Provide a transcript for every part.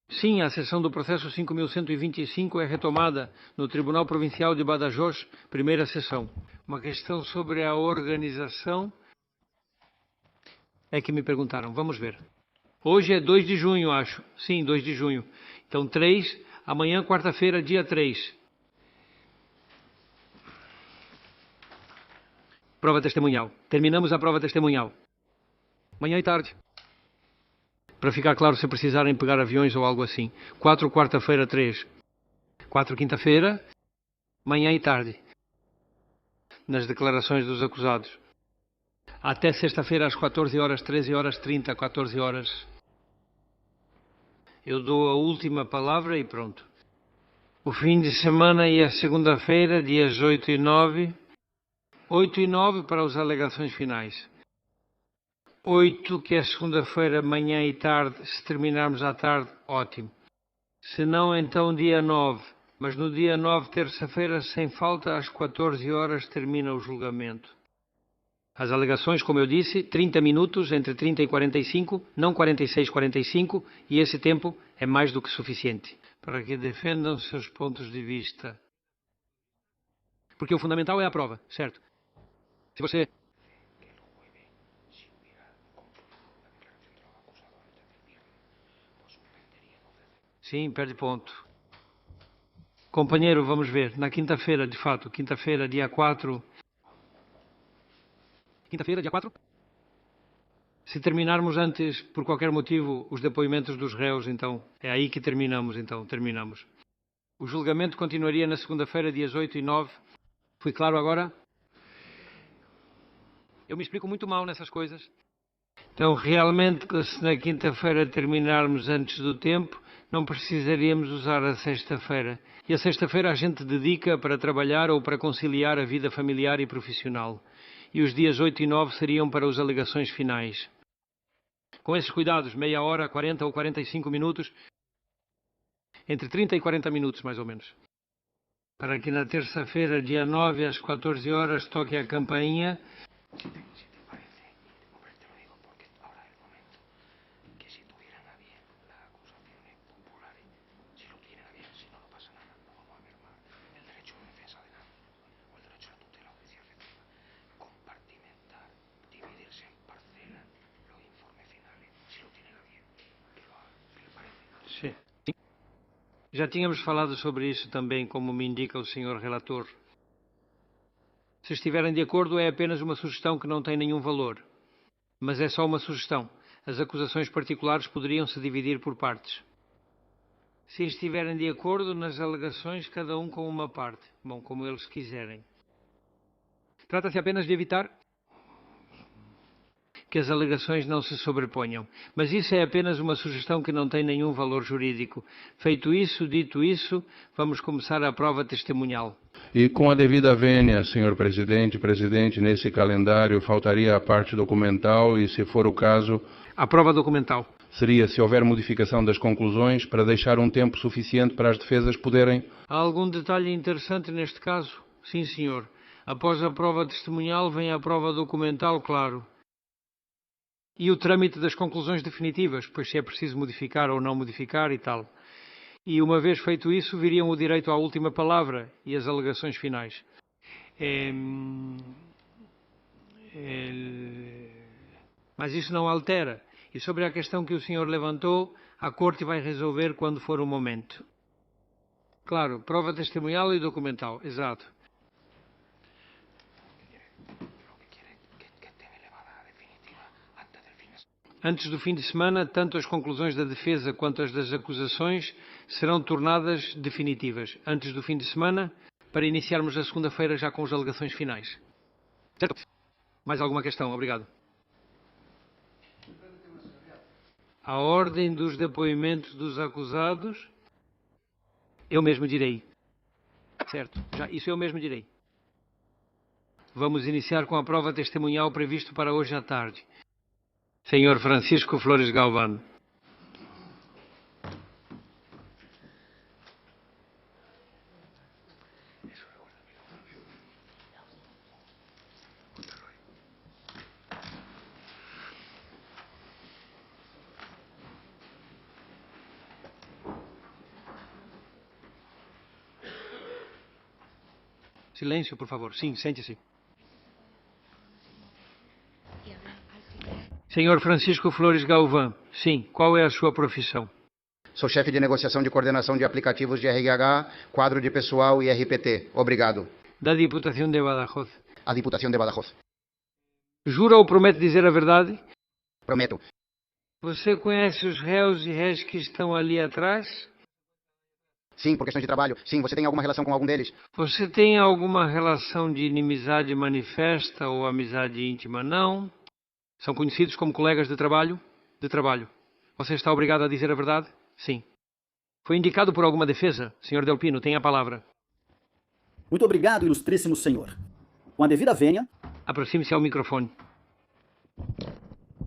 Sim, a sessão do processo 5.125 é retomada no Tribunal Provincial de Badajoz, primeira sessão. Uma questão sobre a organização é que me perguntaram. Vamos ver. Hoje é 2 de junho, acho. Sim, 2 de junho. Então, 3, amanhã, quarta-feira, dia 3. Prova testemunhal. Terminamos a prova testemunhal. Manhã e tarde. Para ficar claro, se precisarem pegar aviões ou algo assim. 4, quarta-feira, 3. 4, quinta-feira, manhã e tarde. Nas declarações dos acusados. Até sexta-feira às 14 horas, 13 horas, 30, 14 horas. Eu dou a última palavra e pronto. O fim de semana e a segunda-feira, dias 8 e 9. 8 e 9 para as alegações finais. 8, que é segunda-feira, manhã e tarde. Se terminarmos à tarde, ótimo. Se não, então dia 9. Mas no dia 9, terça-feira, sem falta, às 14 horas, termina o julgamento. As alegações, como eu disse, 30 minutos, entre 30 e 45, não 46, 45, e esse tempo é mais do que suficiente para que defendam seus pontos de vista. Porque o fundamental é a prova, certo? Se você... Sim, perde ponto. Companheiro, vamos ver. Na quinta-feira, de fato, quinta-feira, dia 4. Quinta-feira, dia 4? Se terminarmos antes, por qualquer motivo, os depoimentos dos réus, então, é aí que terminamos, terminamos. O julgamento continuaria na segunda-feira, dias 8 e 9. Fui claro agora? Eu me explico muito mal nessas coisas. Então, realmente, se na quinta-feira terminarmos antes do tempo, não precisaríamos usar a sexta-feira. E a sexta-feira a gente dedica para trabalhar ou para conciliar a vida familiar e profissional. E os dias 8 e 9 seriam para as alegações finais. Com esses cuidados, meia hora, 40 ou 45 minutos, entre 30 e 40 minutos, mais ou menos. Para que na terça-feira, dia 9, às 14 horas, toque a campainha. Sim. Já tínhamos falado sobre isso também, como me indica o senhor relator. Se estiverem de acordo, é apenas uma sugestão que não tem nenhum valor. Mas é só uma sugestão. As acusações particulares poderiam se dividir por partes. Se estiverem de acordo nas alegações, cada um com uma parte. Bom, como eles quiserem. Trata-se apenas de evitar que as alegações não se sobreponham. Mas isso é apenas uma sugestão que não tem nenhum valor jurídico. Feito isso, dito isso, vamos começar a prova testemunhal. E com a devida vênia, senhor presidente, nesse calendário faltaria a parte documental e, se for o caso... A prova documental. Seria, se houver modificação das conclusões, para deixar um tempo suficiente para as defesas poderem... Há algum detalhe interessante neste caso? Sim, senhor. Após a prova testemunhal vem a prova documental, claro. E o trâmite das conclusões definitivas, pois se é preciso modificar ou não modificar e tal. E uma vez feito isso, viriam o direito à última palavra e as alegações finais. Mas isso não altera. E sobre a questão que o senhor levantou, a Corte vai resolver quando for o momento. Claro, prova testemunhal e documental, exato. Antes do fim de semana, tanto as conclusões da defesa quanto as das acusações serão tornadas definitivas. Antes do fim de semana, para iniciarmos a segunda-feira já com as alegações finais. Certo? Mais alguma questão? Obrigado. A ordem dos depoimentos dos acusados, eu mesmo direi. Certo, isso eu mesmo direi. Vamos iniciar com a prova testemunhal previsto para hoje à tarde. Senhor Francisco Flores Galvão. Silêncio, por favor. Sim, sente-se. Senhor Francisco Flores Galvão. Sim, qual é a sua profissão? Sou chefe de negociação de coordenação de aplicativos de RH, quadro de pessoal e RPT. Obrigado. Da Diputação de Badajoz. A Diputação de Badajoz. Jura ou promete dizer a verdade? Prometo. Você conhece os réus e réis que estão ali atrás? Sim, por questões de trabalho. Sim, você tem alguma relação com algum deles? Você tem alguma relação de inimizade manifesta ou amizade íntima? Não. São conhecidos como colegas de trabalho? De trabalho. Você está obrigado a dizer a verdade? Sim. Foi indicado por alguma defesa? Senhor Delpino, tem a palavra. Muito obrigado, ilustríssimo senhor. Com a devida vênia... Aproxime-se ao microfone.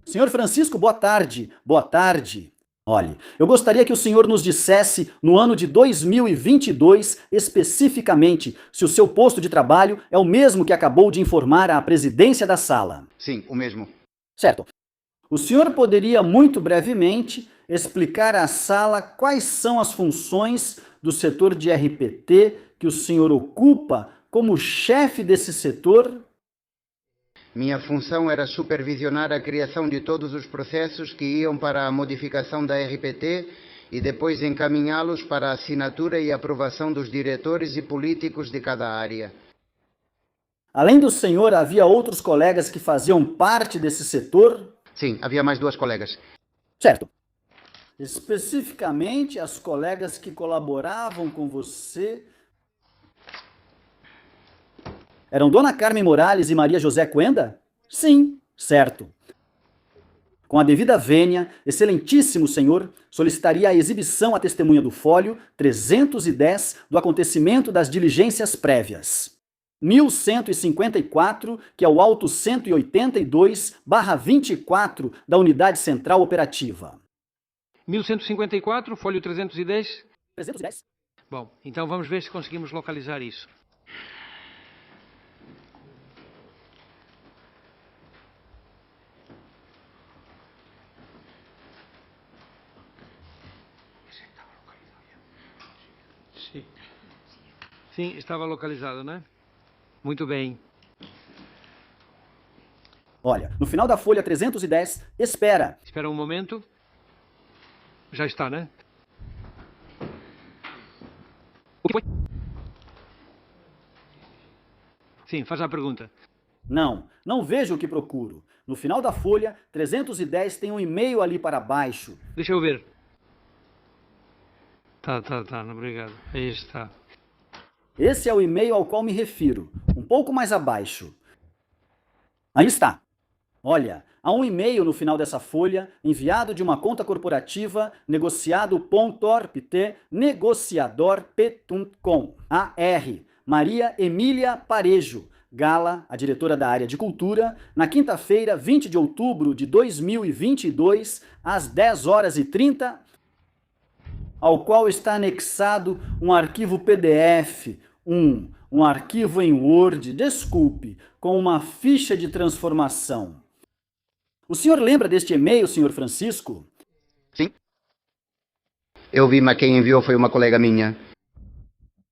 Senhor Francisco, boa tarde. Boa tarde. Olhe, eu gostaria que o senhor nos dissesse, no ano de 2022, especificamente, se o seu posto de trabalho é o mesmo que acabou de informar à presidência da sala. Sim, o mesmo. Certo. O senhor poderia, muito brevemente, explicar à sala quais são as funções do setor de RPT que o senhor ocupa como chefe desse setor? Minha função era supervisionar a criação de todos os processos que iam para a modificação da RPT e depois encaminhá-los para a assinatura e aprovação dos diretores e políticos de cada área. Além do senhor, havia outros colegas que faziam parte desse setor? Sim, havia mais 2 colegas. Certo. Especificamente, as colegas que colaboravam com você eram Dona Carmen Morales e Maria José Cuenda? Sim, certo. Com a devida vênia, excelentíssimo senhor, solicitaria a exibição à testemunha do fólio 310 do acontecimento das diligências prévias. 1154, que é o auto 182/24 da Unidade Central Operativa. 1154, folho 310? 310? Bom, então vamos ver se conseguimos localizar isso. Sim, estava localizado, né? Muito bem. Olha, no final da folha 310, espera. Espera um momento. Já está, né? O que foi? Sim, faz a pergunta. Não vejo o que procuro. No final da folha 310 tem um e-mail ali para baixo. Deixa eu ver. Tá, obrigado. Aí está. Esse é o e-mail ao qual me refiro, um pouco mais abaixo. Aí está. Olha, há um e-mail no final dessa folha, enviado de uma conta corporativa, negociado.orpt, negociador.com, AR, Maria Emília Parejo, Gala, a diretora da área de cultura, na quinta-feira, 20 de outubro de 2022, às 10h30, ao qual está anexado um arquivo PDF, um arquivo em Word, desculpe, com uma ficha de transformação. O senhor lembra deste e-mail, senhor Francisco? Sim. Eu vi, mas quem enviou foi uma colega minha.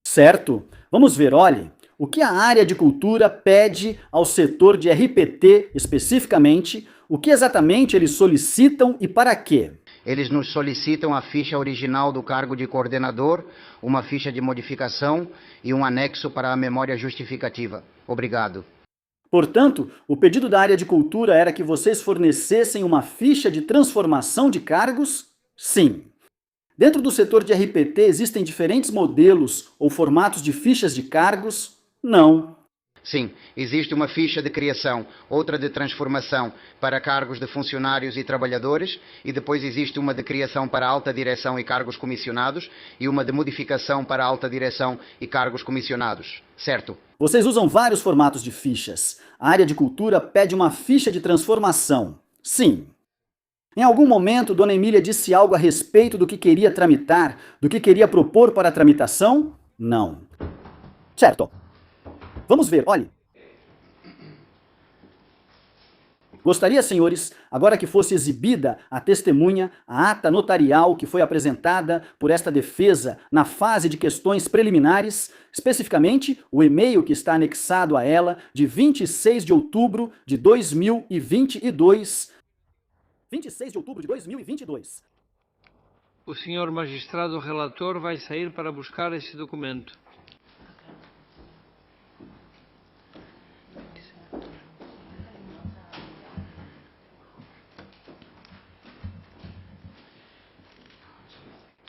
Certo. Vamos ver, olhe, o que a área de cultura pede ao setor de RPT, especificamente, o que exatamente eles solicitam e para quê? Eles nos solicitam a ficha original do cargo de coordenador, uma ficha de modificação e um anexo para a memória justificativa. Obrigado. Portanto, o pedido da área de cultura era que vocês fornecessem uma ficha de transformação de cargos? Sim. Dentro do setor de RPT existem diferentes modelos ou formatos de fichas de cargos? Não. Sim, existe uma ficha de criação, outra de transformação para cargos de funcionários e trabalhadores, e depois existe uma de criação para alta direção e cargos comissionados, e uma de modificação para alta direção e cargos comissionados. Certo? Vocês usam vários formatos de fichas. A área de cultura pede uma ficha de transformação. Sim. Em algum momento, Dona Emília disse algo a respeito do que queria tramitar, do que queria propor para a tramitação? Não. Certo. Vamos ver, olhe. Gostaria, senhores, agora que fosse exibida a testemunha, a ata notarial que foi apresentada por esta defesa na fase de questões preliminares, especificamente o e-mail que está anexado a ela de 26 de outubro de 2022. 26 de outubro de 2022. O senhor magistrado relator vai sair para buscar esse documento.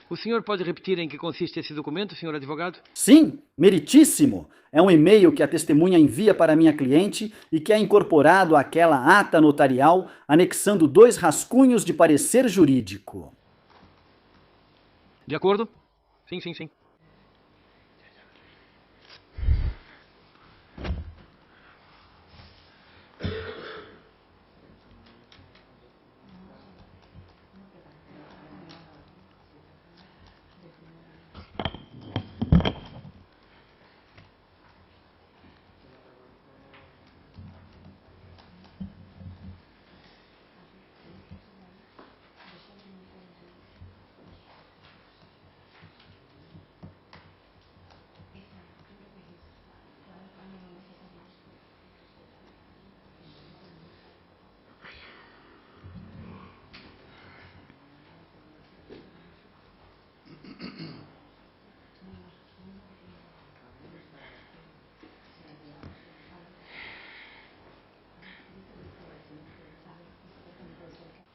O senhor pode repetir em que consiste esse documento, senhor advogado? Sim, meritíssimo. É um e-mail que a testemunha envia para minha cliente e que é incorporado àquela ata notarial, anexando 2 rascunhos de parecer jurídico. De acordo? Sim, sim, sim.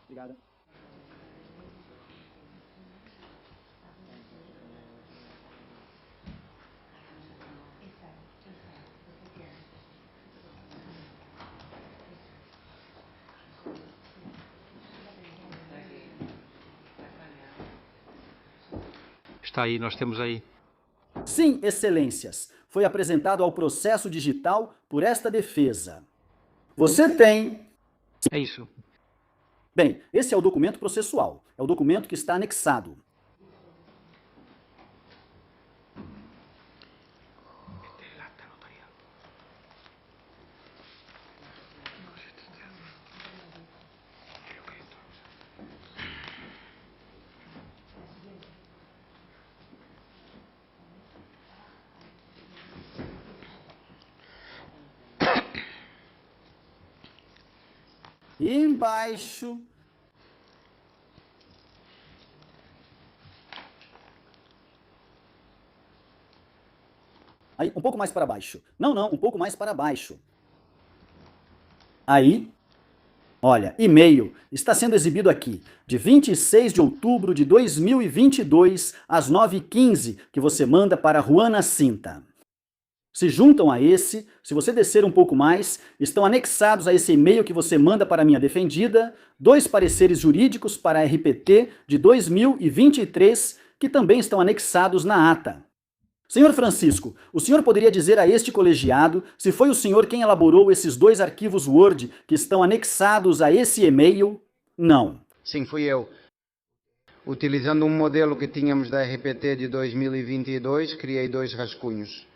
Obrigada. Está aí, nós temos aí. Sim, excelências. Foi apresentado ao processo digital por esta defesa. Você tem... É isso. Bem, esse é o documento processual. É o documento que está anexado. E embaixo... Aí, um pouco mais para baixo. Não, um pouco mais para baixo. Aí, olha, e-mail está sendo exibido aqui, de 26 de outubro de 2022, às 9h15, que você manda para Juana Cinta. Se juntam a esse, se você descer um pouco mais, estão anexados a esse e-mail que você manda para a minha defendida, 2 pareceres jurídicos para a RPT de 2023, que também estão anexados na ata. Senhor Francisco, o senhor poderia dizer a este colegiado se foi o senhor quem elaborou esses 2 arquivos Word que estão anexados a esse e-mail? Não. Sim, fui eu. Utilizando um modelo que tínhamos da RPT de 2022, criei 2 rascunhos.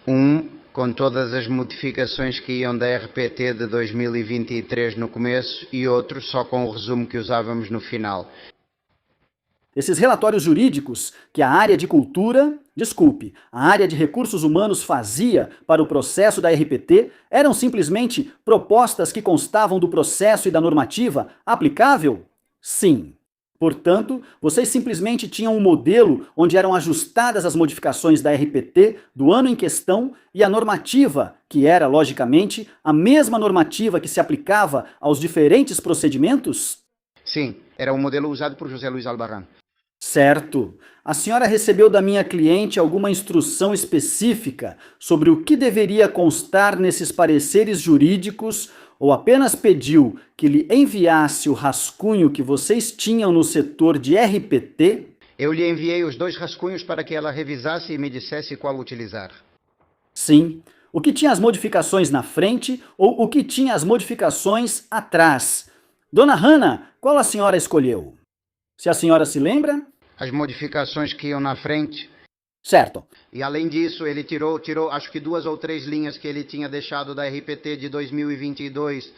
Um com todas as modificações que iam da RPT de 2023 no começo e outro só com o resumo que usávamos no final. Esses relatórios jurídicos que a área de cultura, a área de recursos humanos fazia para o processo da RPT eram simplesmente propostas que constavam do processo e da normativa aplicável? Sim. Portanto, vocês simplesmente tinham um modelo onde eram ajustadas as modificações da RPT do ano em questão e a normativa, que era, logicamente, a mesma normativa que se aplicava aos diferentes procedimentos? Sim, era o modelo usado por José Luiz Albarrán. Certo. A senhora recebeu da minha cliente alguma instrução específica sobre o que deveria constar nesses pareceres jurídicos ou apenas pediu que lhe enviasse o rascunho que vocês tinham no setor de RPT? Eu lhe enviei os 2 rascunhos para que ela revisasse e me dissesse qual utilizar. Sim. O que tinha as modificações na frente ou o que tinha as modificações atrás? Dona Hannah, qual a senhora escolheu? Se a senhora se lembra? As modificações que iam na frente. Certo. E além disso, ele tirou acho que 2 ou 3 linhas que ele tinha deixado da RPT de 2022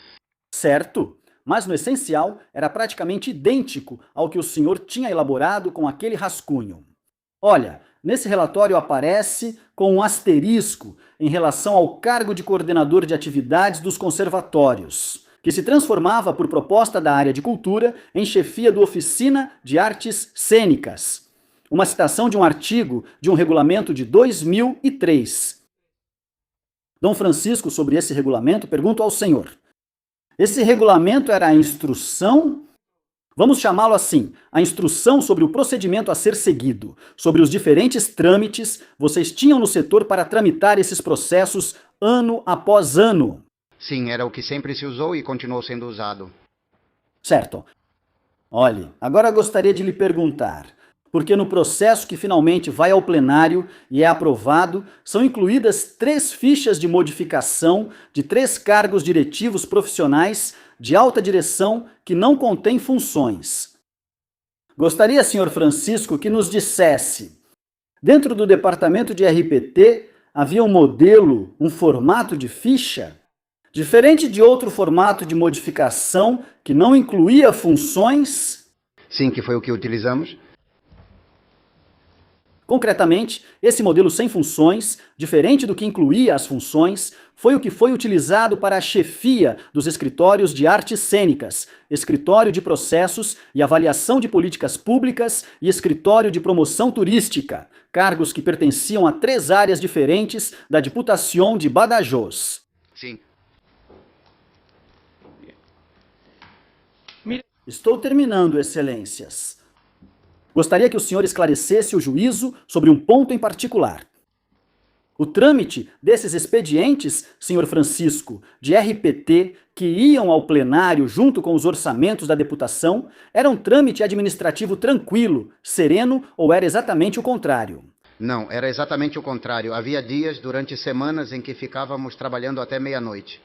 Certo, mas no essencial era praticamente idêntico ao que o senhor tinha elaborado com aquele rascunho. Olha, nesse relatório aparece com um asterisco em relação ao cargo de coordenador de atividades dos conservatórios, que se transformava, por proposta da área de cultura, em chefia do Oficina de Artes Cênicas. Uma citação de um artigo de um regulamento de 2003. Dom Francisco, sobre esse regulamento, pergunto ao senhor: esse regulamento era a instrução? Vamos chamá-lo assim, a instrução sobre o procedimento a ser seguido, sobre os diferentes trâmites vocês tinham no setor para tramitar esses processos ano após ano. Sim, era o que sempre se usou e continuou sendo usado. Certo. Olhe, agora gostaria de lhe perguntar, porque no processo que finalmente vai ao plenário e é aprovado, são incluídas 3 fichas de modificação de 3 cargos diretivos profissionais de alta direção que não contêm funções. Gostaria, senhor Francisco, que nos dissesse, dentro do departamento de RPT, havia um modelo, um formato de ficha, diferente de outro formato de modificação que não incluía funções? Sim, que foi o que utilizamos. Concretamente, esse modelo sem funções, diferente do que incluía as funções, foi o que foi utilizado para a chefia dos escritórios de artes cênicas, escritório de processos e avaliação de políticas públicas e escritório de promoção turística, cargos que pertenciam a 3 áreas diferentes da Diputação de Badajoz. Sim. Estou terminando, excelências. Gostaria que o senhor esclarecesse o juízo sobre um ponto em particular. O trâmite desses expedientes, senhor Francisco, de RPT, que iam ao plenário junto com os orçamentos da deputação, era um trâmite administrativo tranquilo, sereno, ou era exatamente o contrário? Não, era exatamente o contrário. Havia dias, durante semanas, em que ficávamos trabalhando até meia-noite.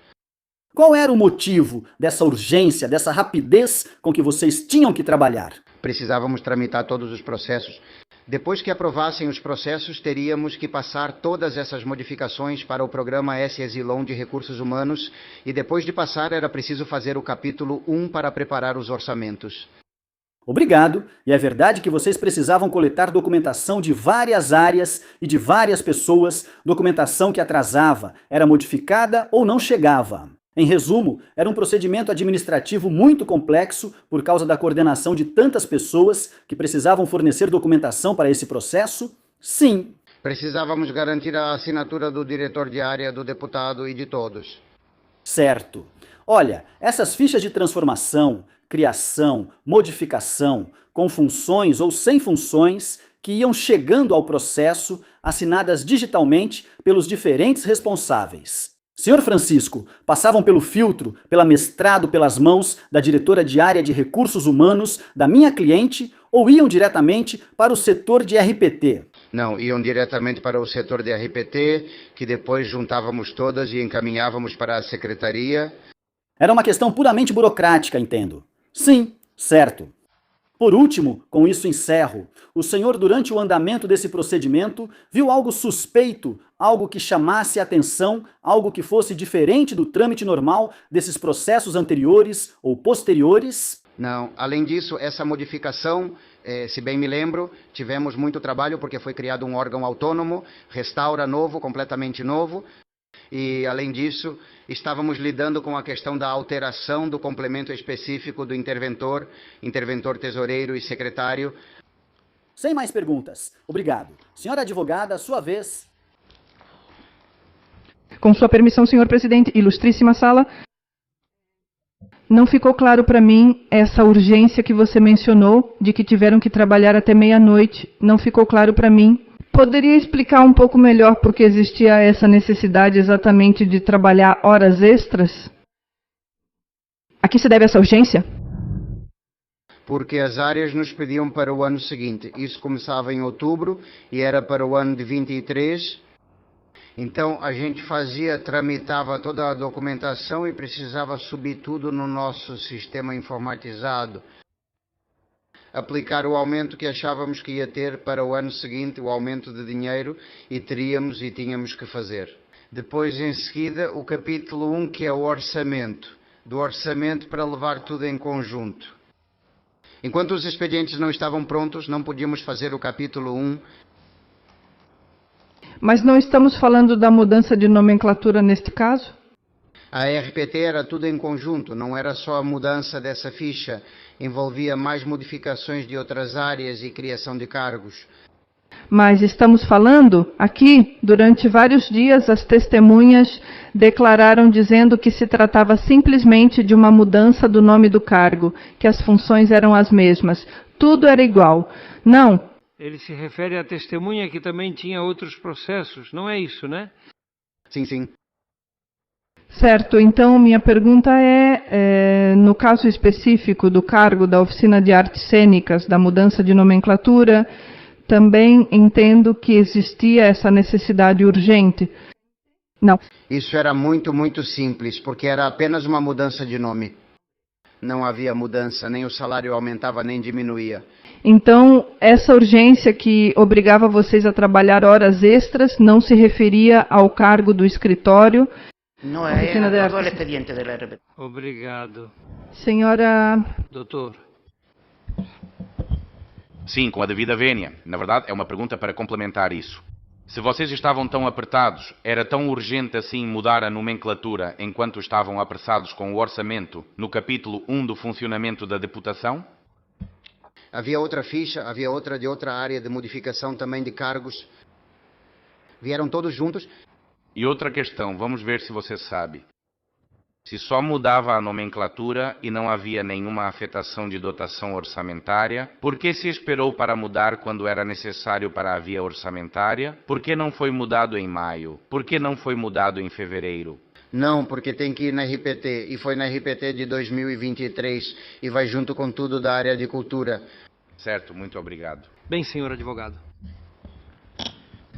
Qual era o motivo dessa urgência, dessa rapidez com que vocês tinham que trabalhar? Precisávamos tramitar todos os processos. Depois que aprovassem os processos, teríamos que passar todas essas modificações para o programa S-Exilon de Recursos Humanos e depois de passar era preciso fazer o capítulo 1 para preparar os orçamentos. Obrigado, e é verdade que vocês precisavam coletar documentação de várias áreas e de várias pessoas, documentação que atrasava, era modificada ou não chegava. Em resumo, era um procedimento administrativo muito complexo por causa da coordenação de tantas pessoas que precisavam fornecer documentação para esse processo? Sim. Precisávamos garantir a assinatura do diretor de área, do deputado e de todos. Certo. Olha, essas fichas de transformação, criação, modificação, com funções ou sem funções, que iam chegando ao processo, assinadas digitalmente pelos diferentes responsáveis. Senhor Francisco, passavam pelo filtro, pela mestrado pelas mãos da diretora de área de recursos humanos da minha cliente ou iam diretamente para o setor de RPT? Não, iam diretamente para o setor de RPT, que depois juntávamos todas e encaminhávamos para a secretaria. Era uma questão puramente burocrática, entendo. Sim, certo. Por último, com isso encerro, o senhor, durante o andamento desse procedimento, viu algo suspeito, algo que chamasse a atenção, algo que fosse diferente do trâmite normal desses processos anteriores ou posteriores? Não, além disso, essa modificação, se bem me lembro, tivemos muito trabalho porque foi criado um órgão autônomo, restaura novo, completamente novo. E, além disso, estávamos lidando com a questão da alteração do complemento específico do interventor, tesoureiro e secretário. Sem mais perguntas. Obrigado. Senhora advogada, sua vez. Com sua permissão, senhor presidente, ilustríssima sala, não ficou claro para mim essa urgência que você mencionou, de que tiveram que trabalhar até meia-noite. Não ficou claro para mim. Poderia explicar um pouco melhor por que existia essa necessidade exatamente de trabalhar horas extras? A que se deve essa urgência? Porque as áreas nos pediam para o ano seguinte. Isso começava em outubro e era para o ano de 23. Então a gente tramitava toda a documentação e precisava subir tudo no nosso sistema informatizado. Aplicar o aumento que achávamos que ia ter para o ano seguinte, o aumento de dinheiro, e tínhamos que fazer. Depois, em seguida, o capítulo 1, que é o orçamento. do orçamento para levar tudo em conjunto. Enquanto os expedientes não estavam prontos, não podíamos fazer o capítulo 1. Mas não estamos falando da mudança de nomenclatura neste caso? A RPT era tudo em conjunto, não era só a mudança dessa ficha, envolvia mais modificações de outras áreas e criação de cargos. Mas estamos falando aqui, durante vários dias, as testemunhas declararam dizendo que se tratava simplesmente de uma mudança do nome do cargo, que as funções eram as mesmas, tudo era igual. Não. Ele se refere à testemunha que também tinha outros processos, não é isso, né? Sim, sim. Certo, então minha pergunta no caso específico do cargo da Oficina de Artes Cênicas, da mudança de nomenclatura, também entendo que existia essa necessidade urgente. Não. Isso era muito, muito simples, porque era apenas uma mudança de nome. Não havia mudança, nem o salário aumentava, nem diminuía. Então, essa urgência que obrigava vocês a trabalhar horas extras não se referia ao cargo do escritório? No, è todo el expediente de la RPT. Obrigado. Senhora... Doutor. Sim, com a devida vênia. Na verdade, é uma pergunta para complementar isso. Se vocês estavam tão apertados, era tão urgente assim mudar a nomenclatura enquanto estavam apressados com o orçamento no capítulo 1 do funcionamento da deputação? Havia outra ficha, havia outra de outra área de modificação também de cargos. Vieram todos juntos. E outra questão, vamos ver se você sabe. Se só mudava a nomenclatura e não havia nenhuma afetação de dotação orçamentária, por que se esperou para mudar quando era necessário para a via orçamentária? Por que não foi mudado em maio? Por que não foi mudado em fevereiro? Não, porque tem que ir na RPT, e foi na RPT de 2023, e vai junto com tudo da área de cultura. Certo, muito obrigado. Bem, senhor advogado.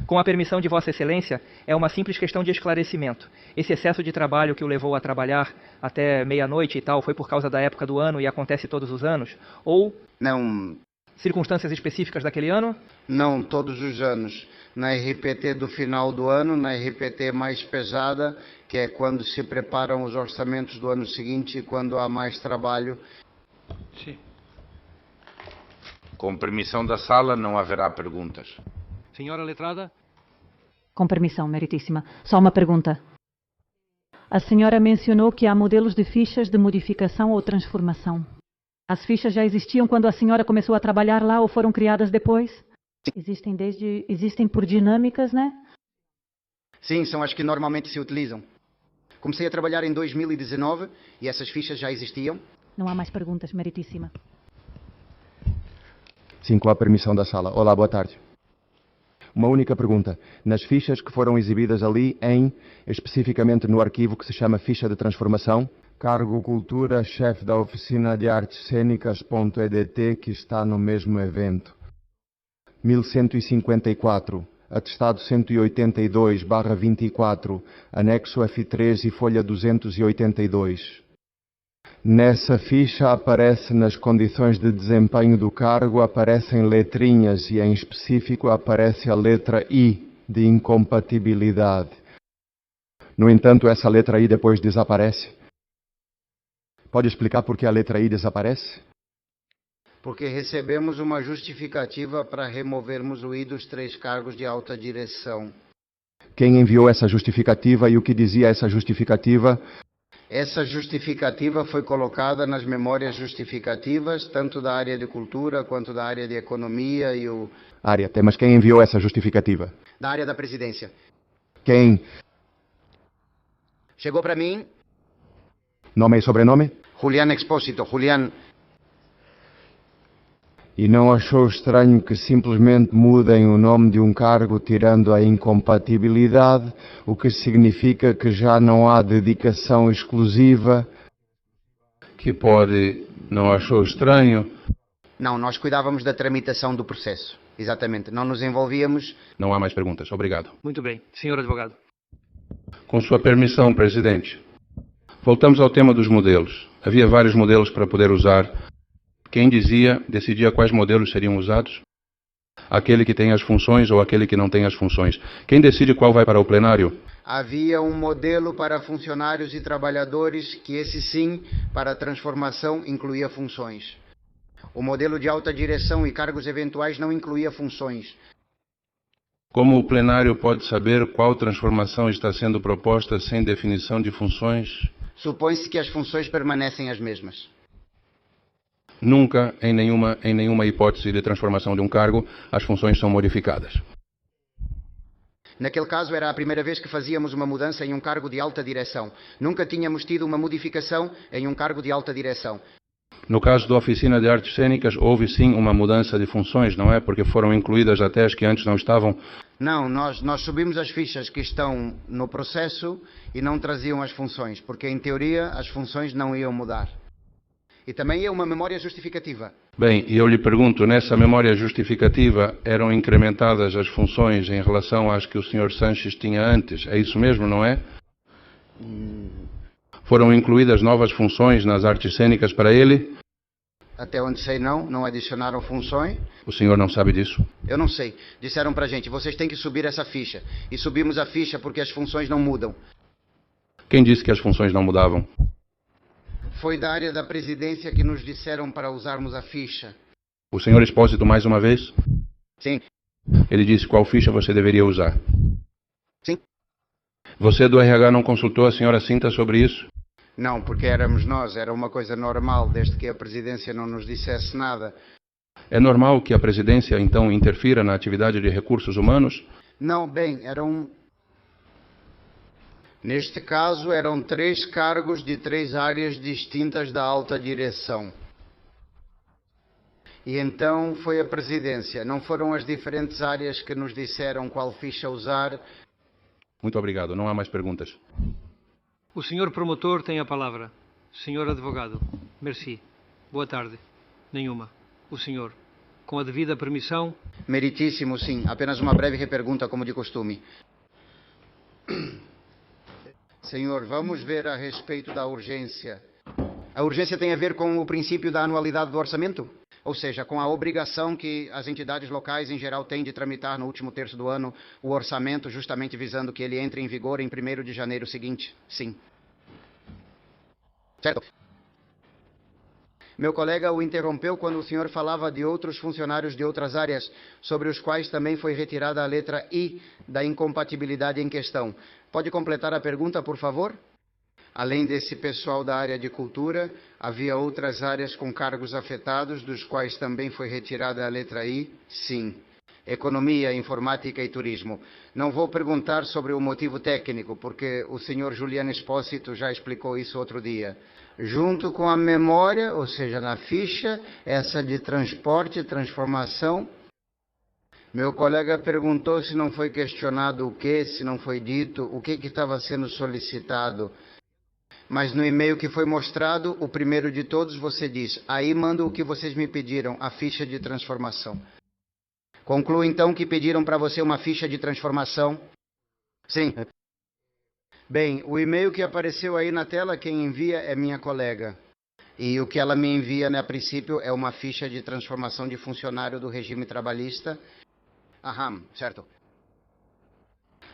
Com a permissão de Vossa Excelência, é uma simples questão de esclarecimento. Esse excesso de trabalho que o levou a trabalhar até meia-noite e tal foi por causa da época do ano e acontece todos os anos? Ou Não, circunstâncias específicas daquele ano? não todos os anos. Na RPT do final do ano, na RPT mais pesada, que é quando se preparam os orçamentos do ano seguinte e quando há mais trabalho. Sim. Com permissão da sala, não haverá perguntas. Senhora letrada? Com permissão, meritíssima. Só uma pergunta. A senhora mencionou que há modelos de fichas de modificação ou transformação. As fichas já existiam quando a senhora começou a trabalhar lá ou foram criadas depois? Existem por dinâmicas, né? Sim, são as que normalmente se utilizam. Comecei a trabalhar em 2019 e essas fichas já existiam. Não há mais perguntas, meritíssima. Sim, com a permissão da sala. Olá, boa tarde. Uma única pergunta. Nas fichas que foram exibidas ali, especificamente no arquivo que se chama Ficha de Transformação, cargo Cultura, chefe da Oficina de Artes Cênicas.edt, que está no mesmo evento. 1154, atestado 182/24, anexo F3 e folha 282. Nessa ficha aparece nas condições de desempenho do cargo, aparecem letrinhas e em específico aparece a letra I de incompatibilidade. No entanto, essa letra I depois desaparece. Pode explicar por que a letra I desaparece? Porque recebemos uma justificativa para removermos o I dos 3 cargos de alta direção. Quem enviou essa justificativa e o que dizia essa justificativa? Essa justificativa foi colocada nas memórias justificativas, tanto da área de cultura quanto da área de economia e o... Mas quem enviou essa justificativa? Da área da presidência. Quem? Chegou para mim... Nome e sobrenome? Julián Expósito. Julián... E não achou estranho que simplesmente mudem o nome de um cargo tirando a incompatibilidade, o que significa que já não há dedicação exclusiva? Que pode... Não achou estranho? Não, nós cuidávamos da tramitação do processo. Exatamente. Não nos envolvíamos... Não há mais perguntas. Obrigado. Muito bem. Senhor advogado. Com sua permissão, presidente. Voltamos ao tema dos modelos. Havia vários modelos para poder usar. Quem decidia quais modelos seriam usados? aquele que tem as funções ou aquele que não tem as funções? Quem decide qual vai para o plenário? Havia um modelo para funcionários e trabalhadores que esse sim, para a transformação, incluía funções. O modelo de alta direção e cargos eventuais não incluía funções. Como o plenário pode saber qual transformação está sendo proposta sem definição de funções? Supõe-se que as funções permanecem as mesmas. Nunca, em nenhuma hipótese de transformação de um cargo, as funções são modificadas. Naquele caso, era a primeira vez que fazíamos uma mudança em um cargo de alta direção. Nunca tínhamos tido uma modificação em um cargo de alta direção. No caso da Oficina de Artes Cênicas, houve sim uma mudança de funções, não é? Porque foram incluídas até as que antes não estavam. Não, nós subimos as fichas que estão no processo e não traziam as funções, porque em teoria as funções não iam mudar. E também é uma memória justificativa. Bem, e eu lhe pergunto, nessa memória justificativa eram incrementadas as funções em relação às que o Sr. Sanches tinha antes? É isso mesmo, não é? Foram incluídas novas funções nas artes cênicas para ele? Até onde sei não adicionaram funções. O senhor não sabe disso? Eu não sei. Disseram pra gente, vocês têm que subir essa ficha. E subimos a ficha porque as funções não mudam. Quem disse que as funções não mudavam? Foi da área da presidência que nos disseram para usarmos a ficha. O senhor Expósito mais uma vez? Sim. Ele disse qual ficha você deveria usar? Sim. Você do RH não consultou a senhora Cinta sobre isso? Não, porque éramos nós, era uma coisa normal, desde que a presidência não nos dissesse nada. É normal que a presidência, então, interfira na atividade de recursos humanos? Não, bem, Neste caso, eram 3 cargos de 3 áreas distintas da alta direção. E então foi a presidência, não foram as diferentes áreas que nos disseram qual ficha usar. Muito obrigado, não há mais perguntas. O senhor promotor tem a palavra. Senhor advogado, merci. Boa tarde. Nenhuma. O senhor, com a devida permissão... Meritíssimo, sim. Apenas uma breve repergunta, como de costume. Senhor, vamos ver a respeito da urgência. A urgência tem a ver com o princípio da anualidade do orçamento? Ou seja, com a obrigação que as entidades locais em geral têm de tramitar no último terço do ano o orçamento, justamente visando que ele entre em vigor em 1º de janeiro seguinte? Sim. Certo. Meu colega o interrompeu quando o senhor falava de outros funcionários de outras áreas, sobre os quais também foi retirada a letra I da incompatibilidade em questão. Pode completar a pergunta, por favor? Além desse pessoal da área de cultura, havia outras áreas com cargos afetados, dos quais também foi retirada a letra I? Sim. Economia, informática e turismo. Não vou perguntar sobre o motivo técnico, porque o senhor Juliano Expósito já explicou isso outro dia. Junto com a memória, ou seja, na ficha, essa de transporte, transformação. Meu colega perguntou se não foi questionado o que, se não foi dito, o que estava sendo solicitado. Mas no e-mail que foi mostrado, o primeiro de todos, você diz, aí mando o que vocês me pediram, a ficha de transformação. Concluo então que pediram para você uma ficha de transformação? Sim. Bem, o e-mail que apareceu aí na tela, quem envia é minha colega. E o que ela me envia, a princípio, é uma ficha de transformação de funcionário do regime trabalhista. Aham, certo.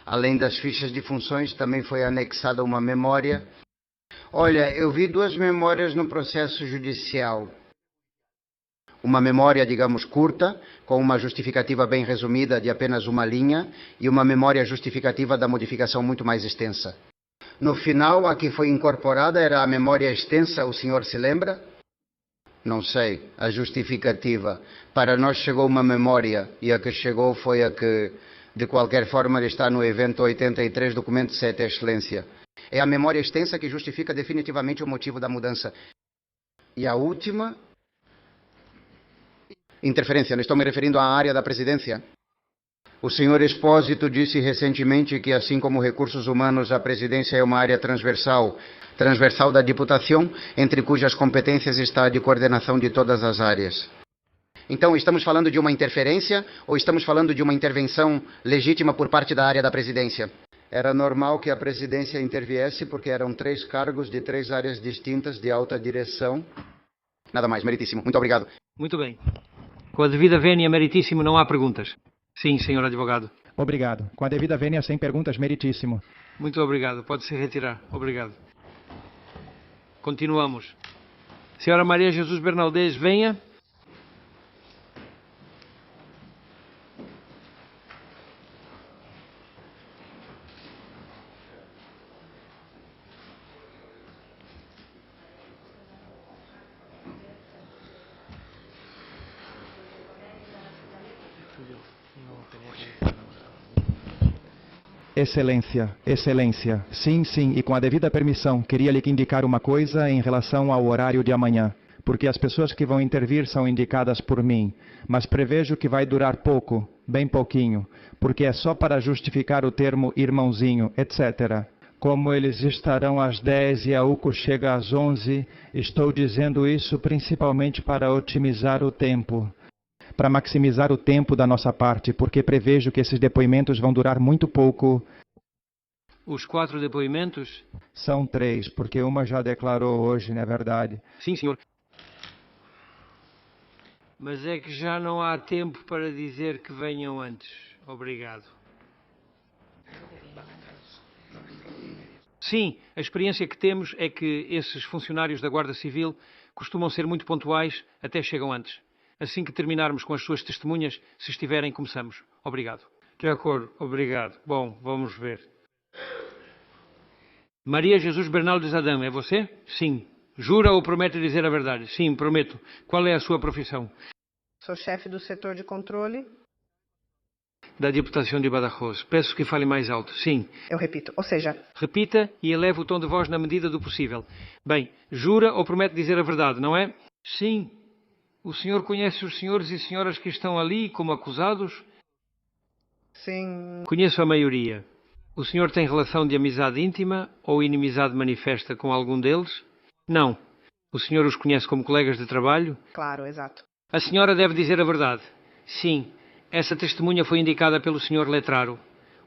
Além das fichas de funções, também foi anexada uma memória. Olha, eu vi 2 memórias no processo judicial. Uma memória, digamos, curta, com uma justificativa bem resumida de apenas uma linha, e uma memória justificativa da modificação muito mais extensa. No final, a que foi incorporada era a memória extensa, o senhor se lembra? Não sei, a justificativa. Para nós chegou uma memória, e a que chegou foi a que, de qualquer forma, está no evento 83, documento 7, excelência. É a memória extensa que justifica definitivamente o motivo da mudança. E a última... Interferência, não estou me referindo à área da presidência. O senhor Expósito disse recentemente que, assim como recursos humanos, a presidência é uma área transversal da Diputação, entre cujas competências está a de coordenação de todas as áreas. Então, estamos falando de uma interferência ou estamos falando de uma intervenção legítima por parte da área da presidência? Era normal que a presidência interviesse porque eram 3 cargos de 3 áreas distintas de alta direção. Nada mais, meritíssimo. Muito obrigado. Muito bem. Com a devida vênia, meritíssimo, não há perguntas. Sim, senhor advogado. Obrigado. Com a devida vênia, sem perguntas, meritíssimo. Muito obrigado. Pode-se retirar. Obrigado. Continuamos. Senhora Maria Jesus Bernaldez, venha. Excelência, excelência. Sim, sim, e com a devida permissão, queria lhe indicar uma coisa em relação ao horário de amanhã. Porque as pessoas que vão intervir são indicadas por mim, mas prevejo que vai durar pouco, bem pouquinho, porque é só para justificar o termo irmãozinho, etc. Como eles estarão às 10 e a UCO chega às 11, estou dizendo isso principalmente para otimizar o tempo. Para maximizar o tempo da nossa parte, porque prevejo que esses depoimentos vão durar muito pouco. Os 4 depoimentos? São 3, porque uma já declarou hoje, não é verdade? Sim, senhor. Mas é que já não há tempo para dizer que venham antes. Obrigado. Sim, a experiência que temos é que esses funcionários da Guarda Civil costumam ser muito pontuais, até chegam antes. Assim que terminarmos com as suas testemunhas, se estiverem, começamos. Obrigado. De acordo, obrigado. Bom, vamos ver. Maria Jesus Bernaldes Adão, é você? Sim. Jura ou promete dizer a verdade? Sim, prometo. Qual é a sua profissão? Sou chefe do setor de controle. Da Diputação de Badajoz. Peço que fale mais alto. Sim. Eu repito, ou seja... Repita e eleve o tom de voz na medida do possível. Bem, jura ou promete dizer a verdade, não é? Sim. O senhor conhece os senhores e senhoras que estão ali como acusados? Sim. Conheço a maioria. O senhor tem relação de amizade íntima ou inimizade manifesta com algum deles? Não. O senhor os conhece como colegas de trabalho? Claro, exato. A senhora deve dizer a verdade. Sim. Essa testemunha foi indicada pelo senhor letraro.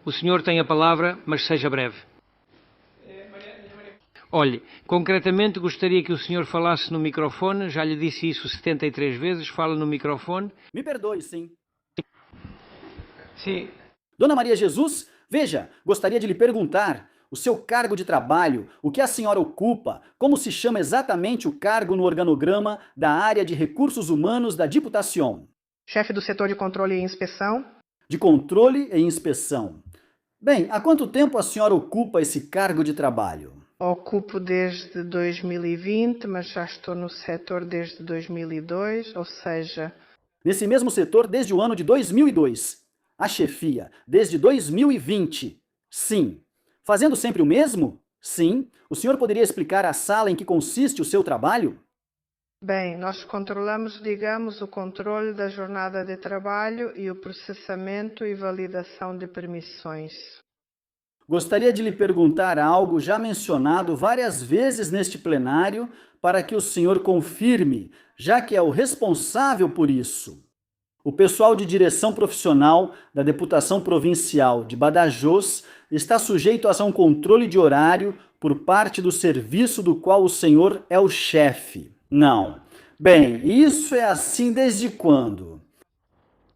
O senhor tem a palavra, mas seja breve. Olhe, concretamente gostaria que o senhor falasse no microfone, já lhe disse isso 73 vezes, fala no microfone. Me perdoe, sim. Sim. Dona Maria Jesus, veja, gostaria de lhe perguntar o seu cargo de trabalho, o que a senhora ocupa, como se chama exatamente o cargo no organograma da área de recursos humanos da Diputação. Chefe do setor de controle e inspeção. De controle e inspeção. Bem, há quanto tempo a senhora ocupa esse cargo de trabalho? Ocupo desde 2020, mas já estou no setor desde 2002, ou seja... Nesse mesmo setor desde o ano de 2002. A chefia, desde 2020. Sim. Fazendo sempre o mesmo? Sim. O senhor poderia explicar a sala em que consiste o seu trabalho? Bem, nós controlamos, digamos, o controle da jornada de trabalho e o processamento e validação de permissões. Gostaria de lhe perguntar algo já mencionado várias vezes neste plenário para que o senhor confirme, já que é o responsável por isso. O pessoal de direção profissional da Deputação Provincial de Badajoz está sujeito a um controle de horário por parte do serviço do qual o senhor é o chefe. Não. Bem, isso é assim desde quando?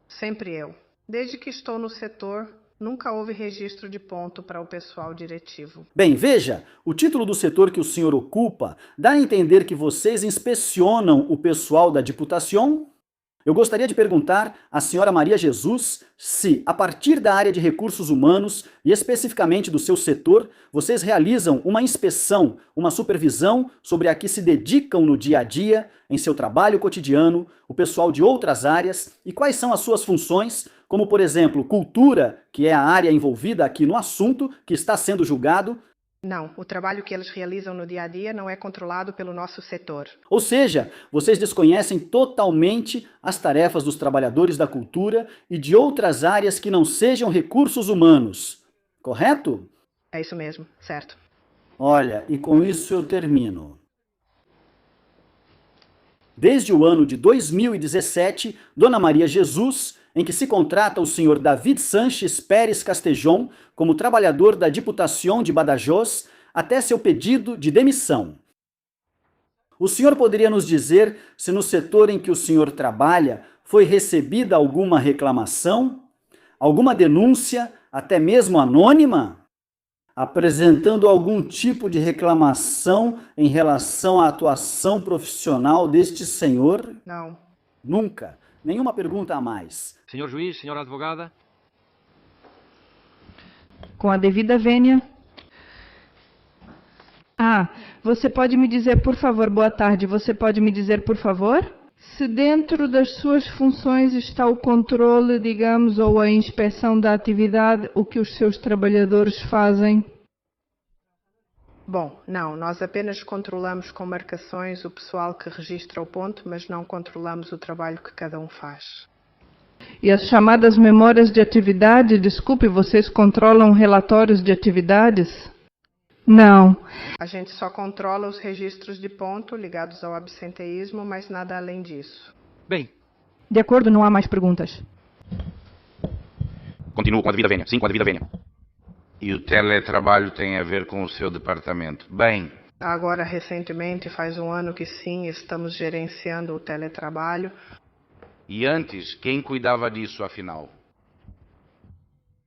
Sempre eu. Desde que estou no setor, nunca houve registro de ponto para o pessoal diretivo. Bem, veja, o título do setor que o senhor ocupa dá a entender que vocês inspecionam o pessoal da Diputação? Eu gostaria de perguntar à senhora Maria Jesus se, a partir da área de recursos humanos e especificamente do seu setor, vocês realizam uma inspeção, uma supervisão sobre a que se dedicam no dia a dia, em seu trabalho cotidiano, o pessoal de outras áreas e quais são as suas funções, como, por exemplo, cultura, que é a área envolvida aqui no assunto que está sendo julgado. Não, o trabalho que eles realizam no dia a dia não é controlado pelo nosso setor. Ou seja, vocês desconhecem totalmente as tarefas dos trabalhadores da cultura e de outras áreas que não sejam recursos humanos. Correto? É isso mesmo, certo. Olha, e com isso eu termino. Desde o ano de 2017, Dona Maria Jesus, em que se contrata o senhor David Sanches Pérez Castejon como trabalhador da Diputação de Badajoz até seu pedido de demissão. O senhor poderia nos dizer se no setor em que o senhor trabalha foi recebida alguma reclamação, alguma denúncia, até mesmo anônima, apresentando algum tipo de reclamação em relação à atuação profissional deste senhor? Não. Nunca. Nenhuma pergunta a mais. Senhor juiz, senhora advogada. Com a devida vênia. Você pode me dizer, por favor, boa tarde, você pode me dizer, por favor, se dentro das suas funções está o controle, digamos, ou a inspeção da atividade, o que os seus trabalhadores fazem? Bom, não, nós apenas controlamos com marcações o pessoal que registra o ponto, mas não controlamos o trabalho que cada um faz. E as chamadas memórias de atividade, desculpe, vocês controlam relatórios de atividades? Não. A gente só controla os registros de ponto ligados ao absenteísmo, mas nada além disso. Bem. De acordo, não há mais perguntas. Continuo com a devida vênia. Sim, com a devida vênia. E o teletrabalho tem a ver com o seu departamento. Bem. Agora, recentemente, faz um ano que sim, estamos gerenciando o teletrabalho. E antes, quem cuidava disso, afinal?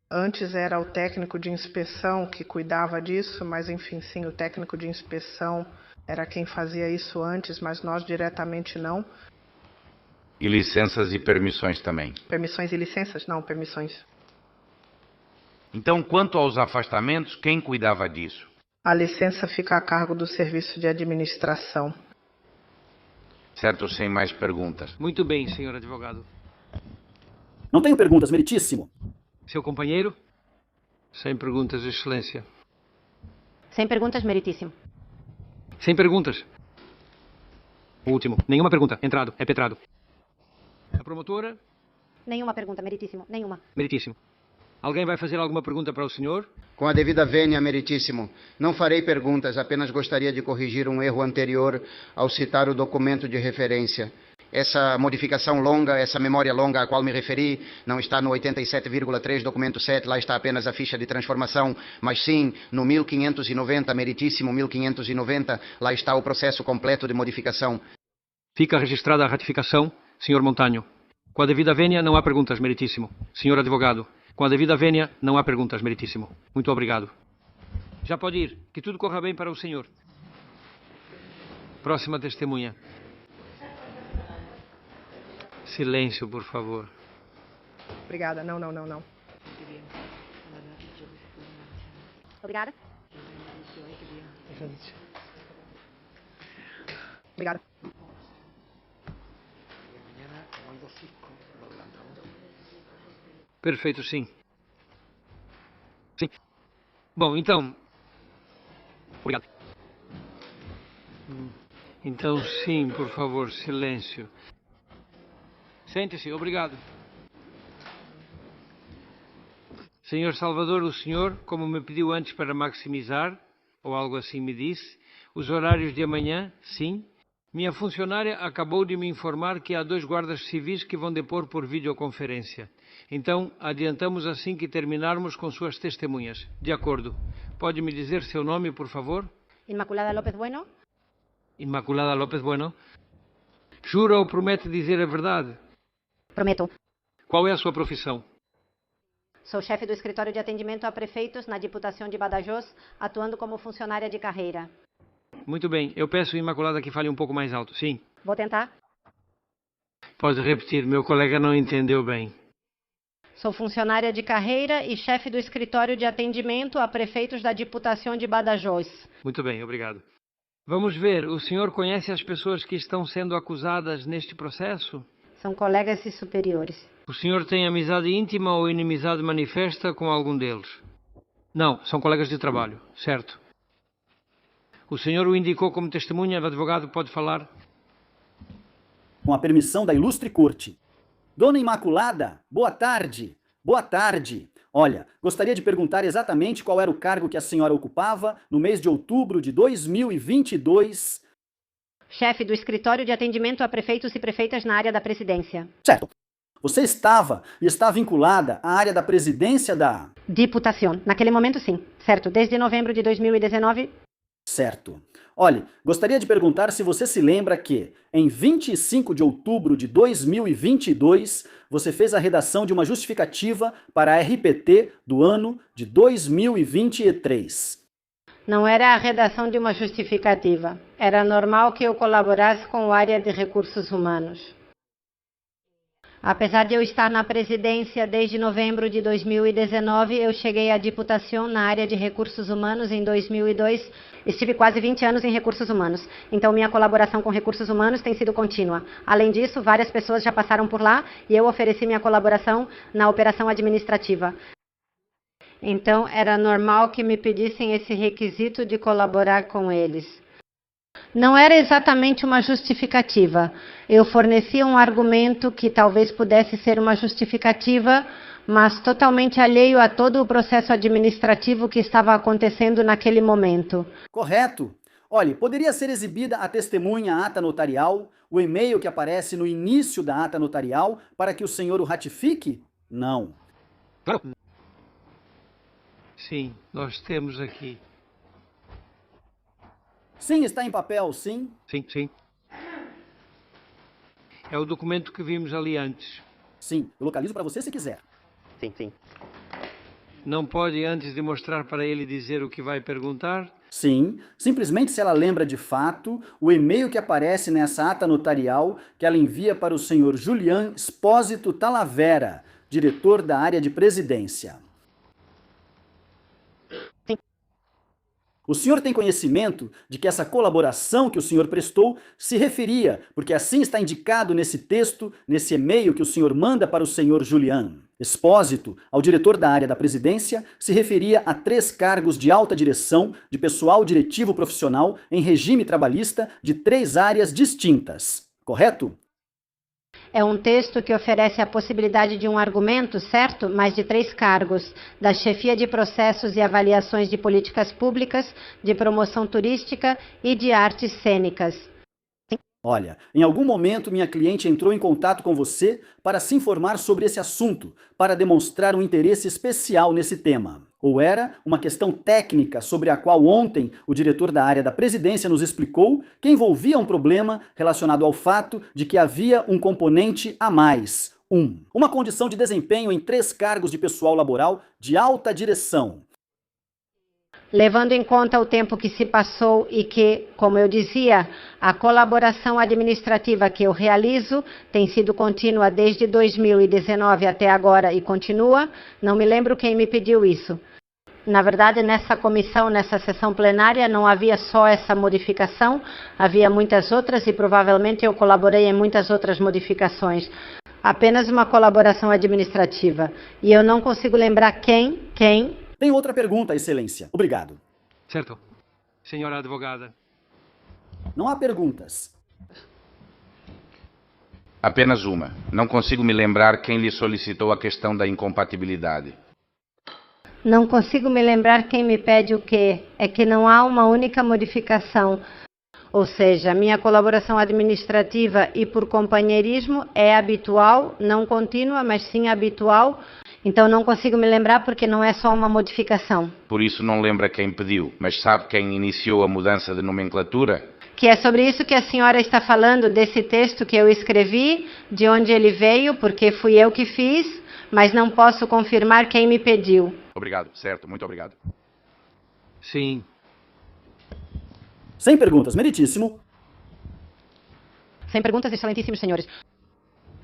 Antes era o técnico de inspeção que cuidava disso, mas enfim, sim, o técnico de inspeção era quem fazia isso antes, mas nós diretamente não. E licenças e permissões também? Permissões e licenças? Não, permissões. Então, quanto aos afastamentos, quem cuidava disso? A licença fica a cargo do serviço de administração. Certo, sem mais perguntas. Muito bem, senhor advogado. Não tenho perguntas, meritíssimo. Seu companheiro? Sem perguntas, excelência. Sem perguntas, meritíssimo. Sem perguntas. O último. Nenhuma pergunta. Entrado. É petrado. A promotora? Nenhuma pergunta, meritíssimo. Nenhuma. Meritíssimo. Alguém vai fazer alguma pergunta para o senhor? Com a devida vênia, meritíssimo. Não farei perguntas, apenas gostaria de corrigir um erro anterior ao citar o documento de referência. Essa modificação longa, essa memória longa à qual me referi, não está no 87,3, documento 7, lá está apenas a ficha de transformação, mas sim no 1590, meritíssimo 1590, lá está o processo completo de modificação. Fica registrada a ratificação, senhor Montanho. Com a devida vênia, não há perguntas, meritíssimo. Senhor advogado, com a devida vênia, não há perguntas, meritíssimo. Muito obrigado. Já pode ir. Que tudo corra bem para o senhor. Próxima testemunha. Silêncio, por favor. Obrigada. Não. Obrigada. Obrigada. Perfeito, sim. Sim. Bom, então... Obrigado. Então, sim, por favor, silêncio. Sente-se, obrigado. Senhor Salvador, o senhor, como me pediu antes para maximizar, ou algo assim me disse, os horários de amanhã, sim. Minha funcionária acabou de me informar que há 2 guardas civis que vão depor por videoconferência. Então, adiantamos assim que terminarmos com suas testemunhas. De acordo. Pode me dizer seu nome, por favor? Inmaculada López Bueno. Inmaculada López Bueno. Jura ou promete dizer a verdade? Prometo. Qual é a sua profissão? Sou chefe do escritório de atendimento a prefeitos na Diputação de Badajoz, atuando como funcionária de carreira. Muito bem. Eu peço, Imaculada, que fale um pouco mais alto. Sim. Vou tentar. Pode repetir. Meu colega não entendeu bem. Sou funcionária de carreira e chefe do escritório de atendimento a prefeitos da Diputação de Badajoz. Muito bem, obrigado. Vamos ver. O senhor conhece as pessoas que estão sendo acusadas neste processo? São colegas e superiores. O senhor tem amizade íntima ou inimizade manifesta com algum deles? Não, são colegas de trabalho, certo. O senhor o indicou como testemunha, o advogado pode falar? Com a permissão da ilustre corte. Dona Imaculada, boa tarde. Boa tarde. Olha, gostaria de perguntar exatamente qual era o cargo que a senhora ocupava no mês de outubro de 2022. Chefe do escritório de atendimento a prefeitos e prefeitas na área da presidência. Certo. Você estava e está vinculada à área da presidência da... Diputação. Naquele momento, sim. Certo. Desde novembro de 2019... Certo. Olhe, gostaria de perguntar se você se lembra que, em 25 de outubro de 2022, você fez a redação de uma justificativa para a RPT do ano de 2023. Não era a redação de uma justificativa. Era normal que eu colaborasse com a área de recursos humanos. Apesar de eu estar na presidência desde novembro de 2019, eu cheguei à diputação na área de recursos humanos em 2002. Estive quase 20 anos em recursos humanos. Então, minha colaboração com recursos humanos tem sido contínua. Além disso, várias pessoas já passaram por lá e eu ofereci minha colaboração na operação administrativa. Então, era normal que me pedissem esse requisito de colaborar com eles. Não era exatamente uma justificativa. Eu fornecia um argumento que talvez pudesse ser uma justificativa, mas totalmente alheio a todo o processo administrativo que estava acontecendo naquele momento. Correto. Olhe, poderia ser exibida a testemunha ata notarial, o e-mail que aparece no início da ata notarial, para que o senhor o ratifique? Não. Sim, nós temos aqui. Sim, está em papel, sim? Sim, sim. É o documento que vimos ali antes. Sim, eu localizo para você se quiser. Sim, sim. Não pode, antes de mostrar para ele, dizer o que vai perguntar? Sim, simplesmente se ela lembra de fato o e-mail que aparece nessa ata notarial que ela envia para o senhor Julian Espósito Talavera, diretor da área de presidência. O senhor tem conhecimento de que essa colaboração que o senhor prestou se referia, porque assim está indicado nesse texto, nesse e-mail que o senhor manda para o senhor Julian Espósito, ao diretor da área da presidência, se referia a 3 cargos de alta direção de pessoal diretivo profissional em regime trabalhista de 3 áreas distintas. Correto? É um texto que oferece a possibilidade de um argumento, certo? Mas de 3 cargos, da chefia de processos e avaliações de políticas públicas, de promoção turística e de artes cênicas. Olha, em algum momento minha cliente entrou em contato com você para se informar sobre esse assunto, para demonstrar um interesse especial nesse tema. Ou era uma questão técnica sobre a qual ontem o diretor da área da presidência nos explicou que envolvia um problema relacionado ao fato de que havia um componente a mais. Uma condição de desempenho em 3 cargos de pessoal laboral de alta direção. Levando em conta o tempo que se passou e que, como eu dizia, a colaboração administrativa que eu realizo tem sido contínua desde 2019 até agora e continua, não me lembro quem me pediu isso. Na verdade, nessa comissão, nessa sessão plenária, não havia só essa modificação, havia muitas outras e provavelmente eu colaborei em muitas outras modificações. Apenas uma colaboração administrativa. E eu não consigo lembrar quem... Tem outra pergunta, Excelência. Obrigado. Certo. Senhora advogada. Não há perguntas. Apenas uma. Não consigo me lembrar quem lhe solicitou a questão da incompatibilidade. Não consigo me lembrar quem me pede o quê. É que não há uma única modificação. Ou seja, minha colaboração administrativa e por companheirismo é habitual, não contínua, mas sim habitual. Então não consigo me lembrar porque não é só uma modificação. Por isso não lembra quem pediu, mas sabe quem iniciou a mudança de nomenclatura? Que é sobre isso que a senhora está falando, desse texto que eu escrevi, de onde ele veio, porque fui eu que fiz, mas não posso confirmar quem me pediu. Obrigado, certo, muito obrigado. Sim. Sem perguntas, meritíssimo. Sem perguntas, excelentíssimos senhores.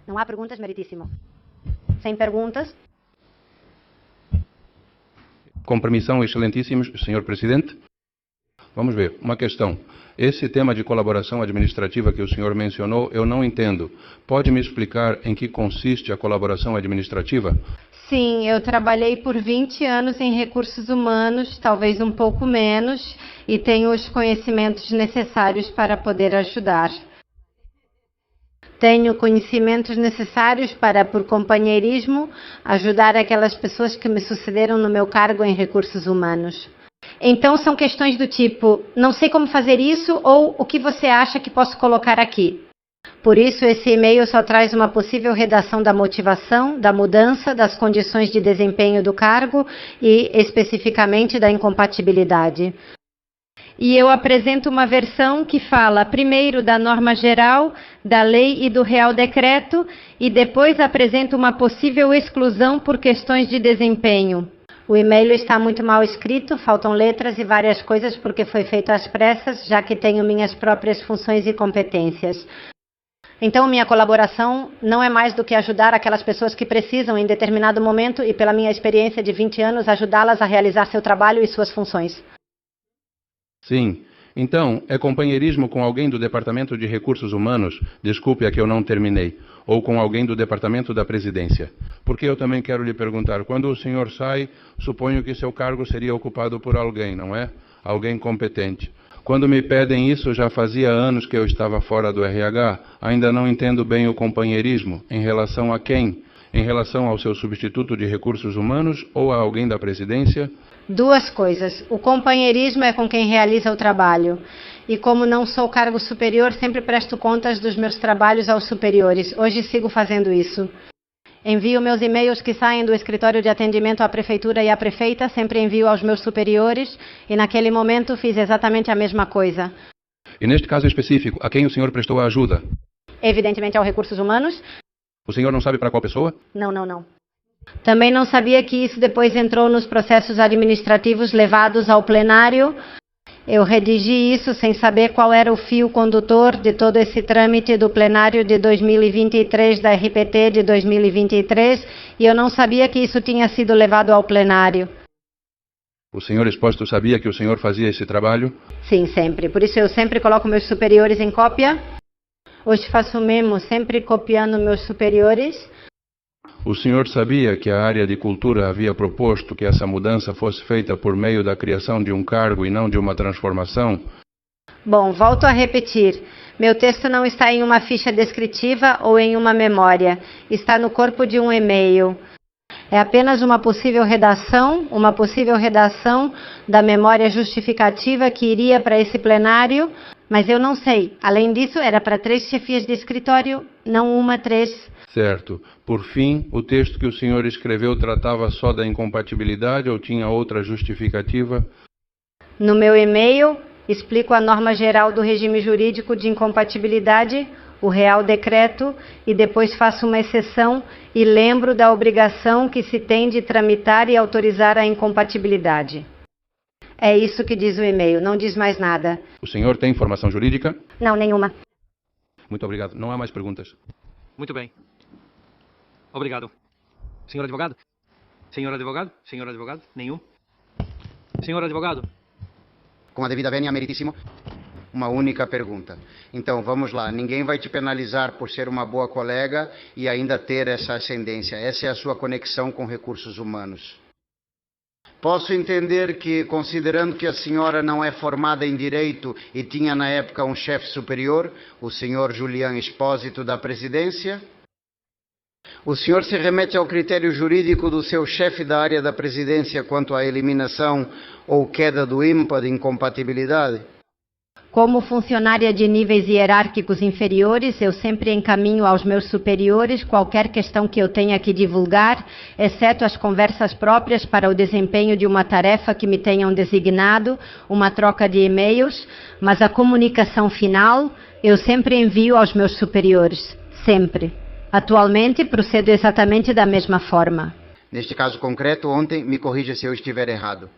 Não há perguntas, meritíssimo. Sem perguntas. Com permissão, excelentíssimos, senhor presidente. Vamos ver, uma questão. Esse tema de colaboração administrativa que o senhor mencionou, eu não entendo. Pode me explicar em que consiste a colaboração administrativa? Sim, eu trabalhei por 20 anos em recursos humanos, talvez um pouco menos, e tenho os conhecimentos necessários para poder ajudar. Tenho conhecimentos necessários para, por companheirismo, ajudar aquelas pessoas que me sucederam no meu cargo em recursos humanos. Então, são questões do tipo, não sei como fazer isso ou o que você acha que posso colocar aqui. Por isso, esse e-mail só traz uma possível redação da motivação, da mudança, das condições de desempenho do cargo e, especificamente, da incompatibilidade. e eu apresento uma versão que fala primeiro da norma geral, da lei e do Real Decreto, e depois apresento uma possível exclusão por questões de desempenho. O e-mail está muito mal escrito, faltam letras e várias coisas porque foi feito às pressas, já que tenho minhas próprias funções e competências. Então, minha colaboração não é mais do que ajudar aquelas pessoas que precisam em determinado momento e, pela minha experiência de 20 anos, ajudá-las a realizar seu trabalho e suas funções. Sim. Então, é companheirismo com alguém do Departamento de Recursos Humanos, desculpe, é que eu não terminei, ou com alguém do Departamento da Presidência. Porque eu também quero lhe perguntar, quando o senhor sai, suponho que seu cargo seria ocupado por alguém, não é? Alguém competente. Quando me pedem isso, já fazia anos que eu estava fora do RH, ainda não entendo bem o companheirismo. Em relação a quem? Em relação ao seu substituto de recursos humanos ou a alguém da presidência? Duas coisas. O companheirismo é com quem realiza o trabalho. E como não sou cargo superior, sempre presto contas dos meus trabalhos aos superiores. Hoje sigo fazendo isso. Envio meus e-mails que saem do escritório de atendimento à prefeitura e à prefeita, sempre envio aos meus superiores, e naquele momento fiz exatamente a mesma coisa. E neste caso específico, a quem o senhor prestou a ajuda? Evidentemente aos recursos humanos. O senhor não sabe para qual pessoa? Não. Também não sabia que isso depois entrou nos processos administrativos levados ao plenário. Eu redigi isso sem saber qual era o fio condutor de todo esse trâmite do plenário de 2023, da RPT de 2023, e eu não sabia que isso tinha sido levado ao plenário. O senhor Expósito sabia que o senhor fazia esse trabalho? Sim, sempre. Por isso eu sempre coloco meus superiores em cópia. Hoje faço o mesmo, sempre copiando meus superiores. O senhor sabia que a área de cultura havia proposto que essa mudança fosse feita por meio da criação de um cargo e não de uma transformação? Bom, volto a repetir. Meu texto não está em uma ficha descritiva ou em uma memória. Está no corpo de um e-mail. É apenas uma possível redação da memória justificativa que iria para esse plenário, mas eu não sei. Além disso, era para 3 chefias de escritório, não uma, 3. Certo. Por fim, o texto que o senhor escreveu tratava só da incompatibilidade ou tinha outra justificativa? No meu e-mail, explico a norma geral do regime jurídico de incompatibilidade, o Real Decreto, e depois faço uma exceção e lembro da obrigação que se tem de tramitar e autorizar a incompatibilidade. É isso que diz o e-mail, não diz mais nada. O senhor tem formação jurídica? Não, nenhuma. Muito obrigado. Não há mais perguntas. Muito bem. Obrigado. Senhor advogado? Senhor advogado? Senhor advogado? Nenhum? Senhor advogado? Com a devida vênia, meritíssimo, uma única pergunta. Então, vamos lá. Ninguém vai te penalizar por ser uma boa colega e ainda ter essa ascendência. Essa é a sua conexão com recursos humanos. Posso entender que, considerando que a senhora não é formada em Direito e tinha na época um chefe superior, o senhor Julián Expósito da Presidência, o senhor se remete ao critério jurídico do seu chefe da área da Presidência quanto à eliminação ou queda do IMPA de incompatibilidade? Como funcionária de níveis hierárquicos inferiores, eu sempre encaminho aos meus superiores qualquer questão que eu tenha que divulgar, exceto as conversas próprias para o desempenho de uma tarefa que me tenham designado, uma troca de e-mails, mas a comunicação final eu sempre envio aos meus superiores. Sempre. Atualmente, procedo exatamente da mesma forma. Neste caso concreto, ontem, me corrija se eu estiver errado.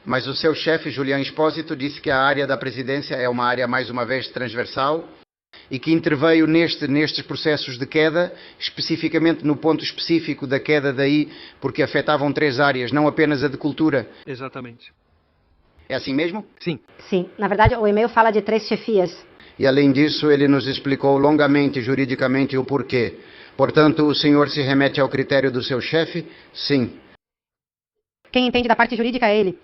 Mas o seu chefe, Julián Expósito, disse que a área da presidência é uma área, mais uma vez, transversal e que interveio nestes processos de queda, especificamente no ponto específico da queda daí, porque afetavam 3 áreas, não apenas a de cultura. Exatamente. É assim mesmo? Sim. Sim. Na verdade, o e-mail fala de 3 chefias. E, além disso, ele nos explicou longamente, juridicamente, o porquê. Portanto, o senhor se remete ao critério do seu chefe? Sim. Quem entende da parte jurídica é ele.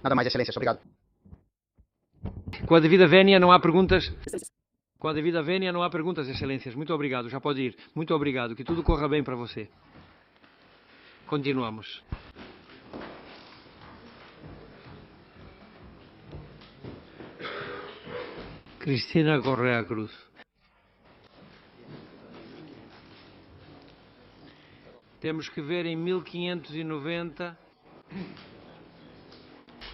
Nada mais, excelência. Obrigado. Com a devida vénia não há perguntas. Com a devida vénia não há perguntas, excelências. Muito obrigado, já pode ir. Muito obrigado, que tudo corra bem para você. Continuamos. Cristina Correa Cruz. Temos que ver em 1590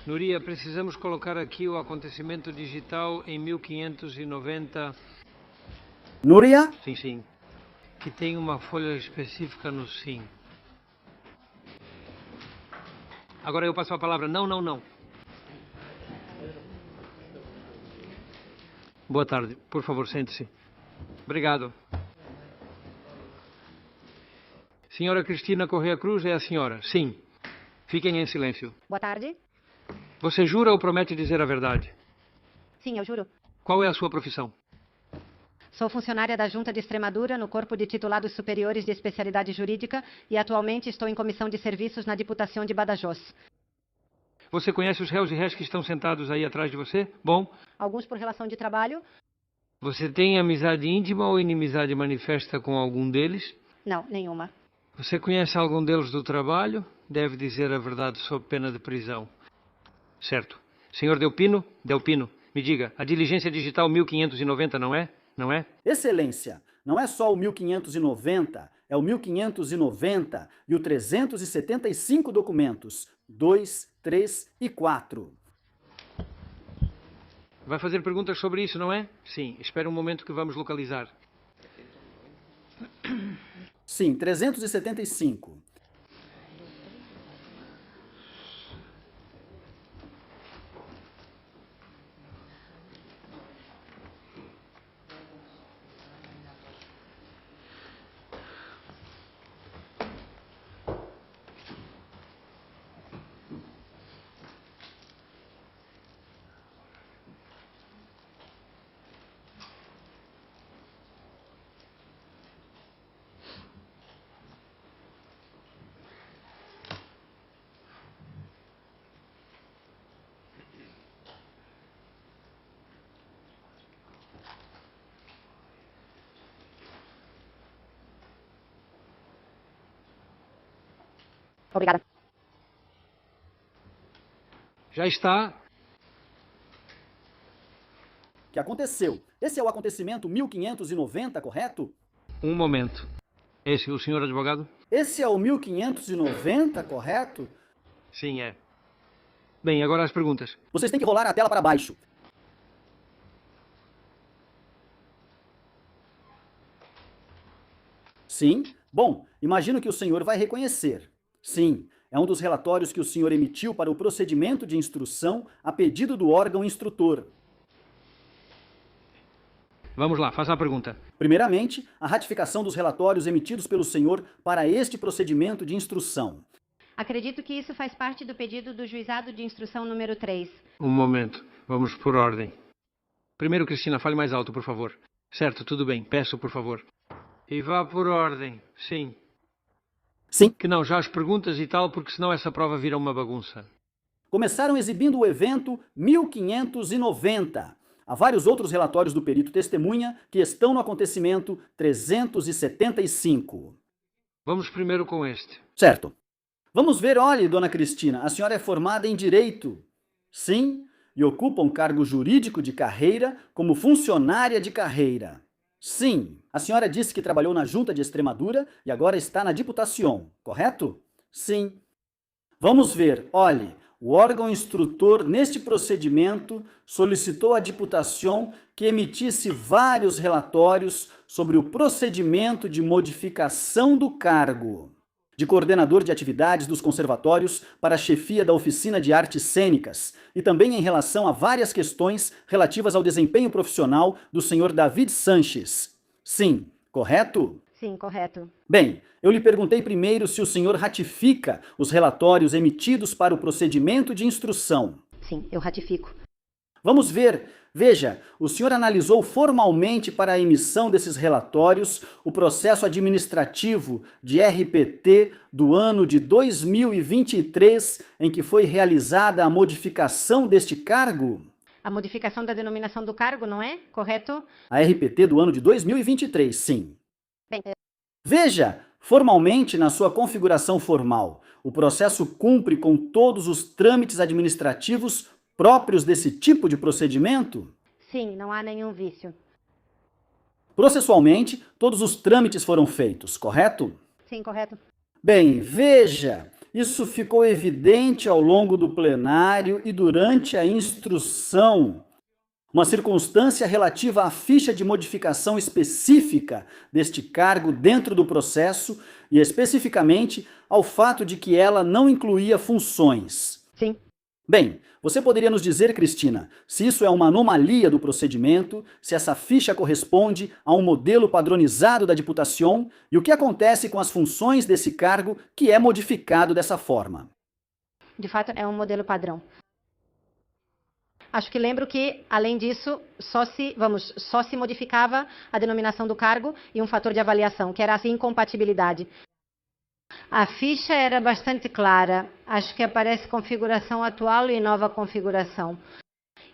Núria, precisamos colocar aqui o acontecimento digital em 1590. Núria? Sim, sim. Que tem uma folha específica no sim. Agora eu passo a palavra. Não, não, não. Boa tarde. Por favor, sente-se. Obrigado. Senhora Cristina Correia Cruz, é a senhora? Sim. Fiquem em silêncio. Boa tarde. Você jura ou promete dizer a verdade? Sim, eu juro. Qual é a sua profissão? Sou funcionária da Junta de Extremadura no Corpo de Titulados Superiores de Especialidade Jurídica e atualmente estou em comissão de serviços na Diputação de Badajoz. Você conhece os réus e réis que estão sentados aí atrás de você? Bom. Alguns por relação de trabalho? Você tem amizade íntima ou inimizade manifesta com algum deles? Não, nenhuma. Você conhece algum deles do trabalho? Deve dizer a verdade sob pena de prisão. Certo. Senhor Delpino? Delpino, me diga, a diligência digital 1590 não é? Não é? Excelência, não é só o 1590, é o 1590 e o 375 documentos, 2, 3 e 4. Vai fazer perguntas sobre isso, não é? Sim, espera um momento que vamos localizar. Sim, 375. Obrigada. Já está. O que aconteceu? Esse é o acontecimento 1590, correto? Um momento. Esse, o senhor advogado? Esse é o 1590, correto? Sim, é. Bem, agora as perguntas. Vocês têm que rolar a tela para baixo. Sim? Bom, imagino que o senhor vai reconhecer. Sim, é um dos relatórios que o senhor emitiu para o procedimento de instrução a pedido do órgão instrutor. Vamos lá, faça a pergunta. Primeiramente, a ratificação dos relatórios emitidos pelo senhor para este procedimento de instrução. Acredito que isso faz parte do pedido do Juizado de Instrução número 3. Um momento, vamos por ordem. Primeiro, Cristina, fale mais alto, por favor. Certo, tudo bem, peço, por favor. E vá por ordem, sim. Sim. Que não, já as perguntas e tal, porque senão essa prova vira uma bagunça. Começaram exibindo o evento 1590. Há vários outros relatórios do perito testemunha que estão no acontecimento 375. Vamos primeiro com este. Certo. Vamos ver, olhe, dona Cristina, a senhora é formada em Direito. Sim, e ocupa um cargo jurídico de carreira como funcionária de carreira. Sim, a senhora disse que trabalhou na Junta de Extremadura e agora está na Diputação, correto? Sim. Vamos ver, olhe, o órgão instrutor neste procedimento solicitou à Diputação que emitisse vários relatórios sobre o procedimento de modificação do cargo de coordenador de atividades dos conservatórios para a chefia da Oficina de Artes Cênicas e também em relação a várias questões relativas ao desempenho profissional do senhor David Sanches. Sim, correto? Sim, correto. Bem, eu lhe perguntei primeiro se o senhor ratifica os relatórios emitidos para o procedimento de instrução. Sim, eu ratifico. Vamos ver. Veja, o senhor analisou formalmente para a emissão desses relatórios o processo administrativo de RPT do ano de 2023, em que foi realizada a modificação deste cargo? A modificação da denominação do cargo, não é? Correto? A RPT do ano de 2023, sim. Bem, Veja, formalmente, na sua configuração formal, o processo cumpre com todos os trâmites administrativos próprios desse tipo de procedimento? sim, não há nenhum vício. Processualmente, todos os trâmites foram feitos, correto? Sim, correto. Bem, veja, Isso ficou evidente ao longo do plenário e durante a instrução. Uma circunstância relativa à ficha de modificação específica deste cargo dentro do processo e especificamente ao fato de que ela não incluía funções. Sim. Bem, você poderia nos dizer, Cristina, se isso é uma anomalia do procedimento, se essa ficha corresponde a um modelo padronizado da Diputação e o que acontece com as funções desse cargo que é modificado dessa forma? De fato, é um modelo padrão. Acho que lembro que, além disso, só se modificava a denominação do cargo e um fator de avaliação, que era a incompatibilidade. A ficha era bastante clara. Acho que aparece configuração atual e nova configuração.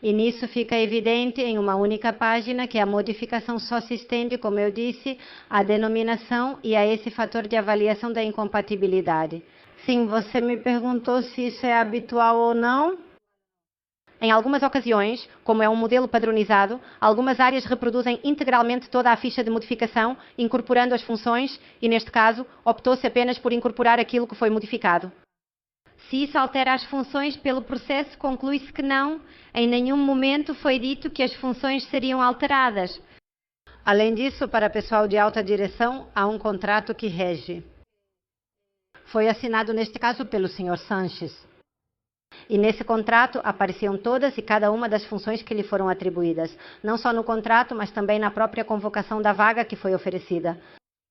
E nisso fica evidente em uma única página que a modificação só se estende, como eu disse, à denominação e a esse fator de avaliação da incompatibilidade. Sim, você me perguntou se isso é habitual ou não. Em algumas ocasiões, como é um modelo padronizado, algumas áreas reproduzem integralmente toda a ficha de modificação, incorporando as funções, e neste caso, optou-se apenas por incorporar aquilo que foi modificado. Se isso altera as funções pelo processo, conclui-se que não. Em nenhum momento foi dito que as funções seriam alteradas. Além disso, para pessoal de alta direção, há um contrato que rege. Foi assinado, neste caso, pelo Sr. Sanches. E nesse contrato apareciam todas e cada uma das funções que lhe foram atribuídas, não só no contrato, mas também na própria convocação da vaga que foi oferecida.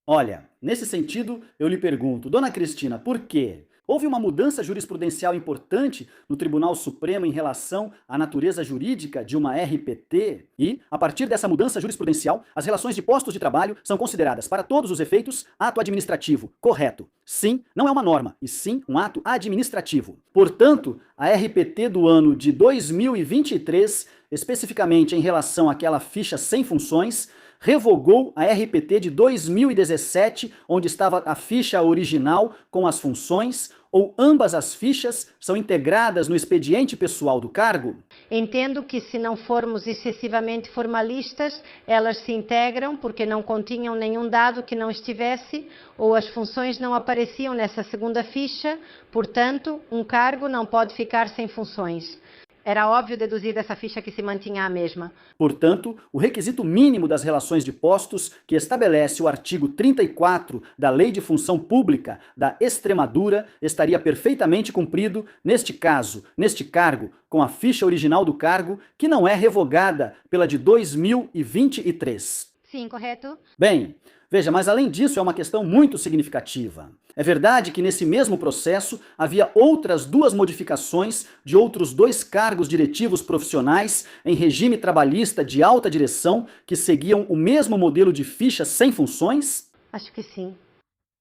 Olha, nesse sentido, eu lhe pergunto, Dona Cristina, por quê? Houve uma mudança jurisprudencial importante no Tribunal Supremo em relação à natureza jurídica de uma RPT e, a partir dessa mudança jurisprudencial, as relações de postos de trabalho são consideradas, para todos os efeitos, ato administrativo. Correto. Sim, não é uma norma, e sim um ato administrativo. Portanto, a RPT do ano de 2023, especificamente em relação àquela ficha sem funções, revogou a RPT de 2017, onde estava a ficha original com as funções, ou ambas as fichas são integradas no expediente pessoal do cargo? Entendo que, se não formos excessivamente formalistas, elas se integram porque não continham nenhum dado que não estivesse, ou as funções não apareciam nessa segunda ficha, portanto, um cargo não pode ficar sem funções. Era óbvio deduzir dessa ficha que se mantinha a mesma. Portanto, o requisito mínimo das relações de postos, que estabelece o artigo 34 da Lei de Função Pública da Extremadura, estaria perfeitamente cumprido, neste caso, neste cargo, com a ficha original do cargo, que não é revogada pela de 2023. Sim, correto? Bem, veja, mas além disso é uma questão muito significativa. É verdade que nesse mesmo processo havia outras duas modificações de outros 2 cargos diretivos profissionais em regime trabalhista de alta direção que seguiam o mesmo modelo de ficha sem funções? Acho que sim.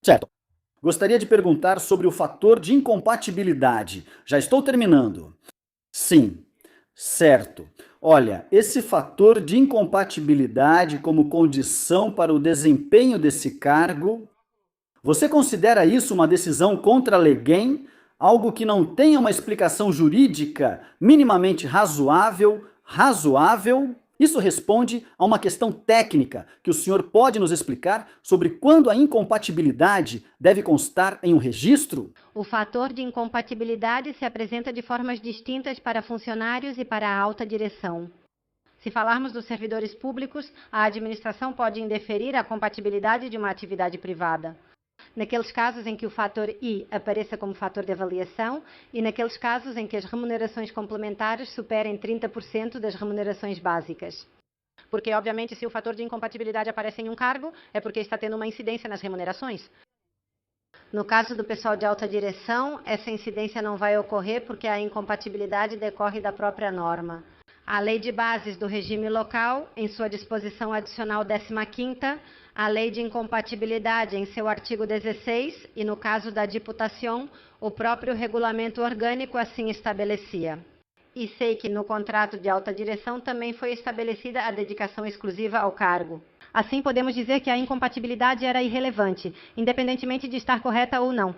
Certo. Gostaria de perguntar sobre o fator de incompatibilidade. Já estou terminando. Sim. Certo. Olha, esse fator de incompatibilidade como condição para o desempenho desse cargo, você considera isso uma decisão contra legem, algo que não tenha uma explicação jurídica minimamente razoável? Isso responde a uma questão técnica que o senhor pode nos explicar sobre quando a incompatibilidade deve constar em um registro? O fator de incompatibilidade se apresenta de formas distintas para funcionários e para a alta direção. Se falarmos dos servidores públicos, a administração pode indeferir a compatibilidade de uma atividade privada. Naqueles casos em que o fator I apareça como fator de avaliação e naqueles casos em que as remunerações complementares superem 30% das remunerações básicas. Porque, obviamente, se o fator de incompatibilidade aparece em um cargo, é porque está tendo uma incidência nas remunerações. No caso do pessoal de alta direção, essa incidência não vai ocorrer porque a incompatibilidade decorre da própria norma. A Lei de Bases do Regime Local, em sua disposição adicional 15ª, a Lei de Incompatibilidade em seu artigo 16 e, no caso da Diputação, o próprio regulamento orgânico assim estabelecia. E sei que no contrato de alta direção também foi estabelecida a dedicação exclusiva ao cargo. Assim, podemos dizer que a incompatibilidade era irrelevante, independentemente de estar correta ou não.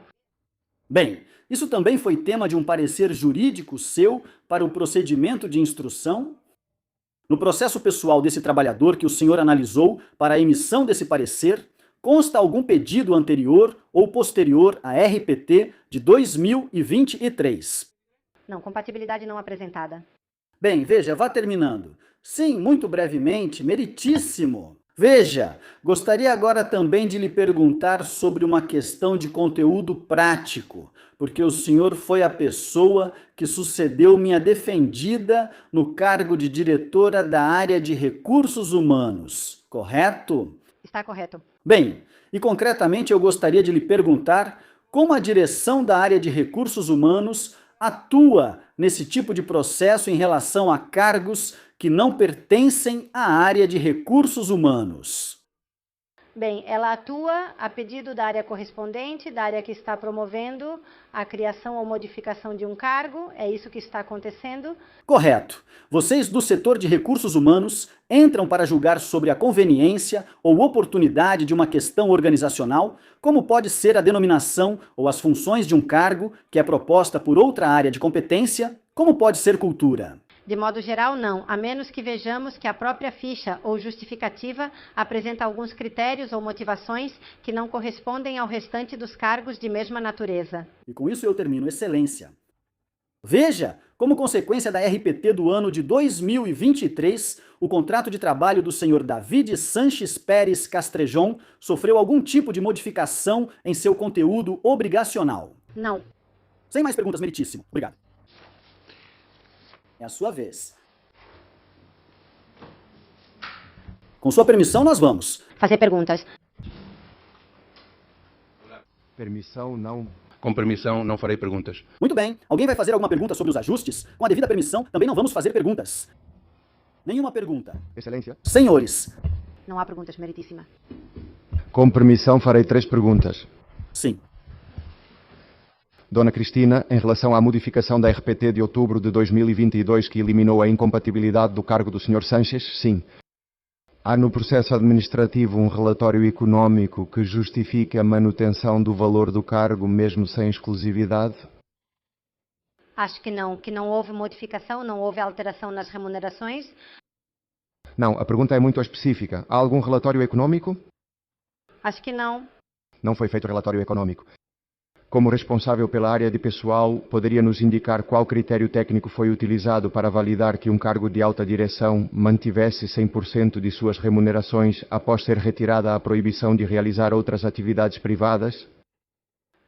Bem, isso também foi tema de um parecer jurídico seu para o procedimento de instrução? No processo pessoal desse trabalhador que o senhor analisou para a emissão desse parecer, consta algum pedido anterior ou posterior à RPT de 2023? Não, compatibilidade não apresentada. Bem, veja, vá terminando. Sim, muito brevemente, meritíssimo. Veja, gostaria agora também de lhe perguntar sobre uma questão de conteúdo prático, porque o senhor foi a pessoa que sucedeu minha defendida no cargo de diretora da área de recursos humanos, correto? Está correto. Bem, e concretamente eu gostaria de lhe perguntar como a direção da área de recursos humanos atua nesse tipo de processo em relação a cargos que não pertencem à área de recursos humanos. Bem, ela atua a pedido da área correspondente, da área que está promovendo a criação ou modificação de um cargo. É isso que está acontecendo? Correto. Vocês do setor de recursos humanos entram para julgar sobre a conveniência ou oportunidade de uma questão organizacional, como pode ser a denominação ou as funções de um cargo que é proposta por outra área de competência, como pode ser cultura. De modo geral, não, a menos que vejamos que a própria ficha ou justificativa apresenta alguns critérios ou motivações que não correspondem ao restante dos cargos de mesma natureza. E com isso eu termino, Excelência. Veja, como consequência da RPT do ano de 2023, o contrato de trabalho do senhor David Sanches Pérez Castrejon sofreu algum tipo de modificação em seu conteúdo obrigacional. Não. Sem mais perguntas, meritíssimo. Obrigado. É a sua vez. Com sua permissão, nós vamos fazer perguntas. Permissão, não. Com permissão, não farei perguntas. Muito bem. Alguém vai fazer alguma pergunta sobre os ajustes? Com a devida permissão, também não vamos fazer perguntas. Nenhuma pergunta. Excelência. Senhores. Não há perguntas, meritíssima. Com permissão, farei 3 perguntas. Sim. Dona Cristina, em relação à modificação da RPT de outubro de 2022 que eliminou a incompatibilidade do cargo do Sr. Sanches, sim. Há no processo administrativo um relatório econômico que justifique a manutenção do valor do cargo mesmo sem exclusividade? Acho que não houve modificação, não houve alteração nas remunerações. Não, a pergunta é muito específica. Há algum relatório econômico? Acho que não. Não foi feito relatório econômico. Como responsável pela área de pessoal, poderia nos indicar qual critério técnico foi utilizado para validar que um cargo de alta direção mantivesse 100% de suas remunerações após ser retirada a proibição de realizar outras atividades privadas?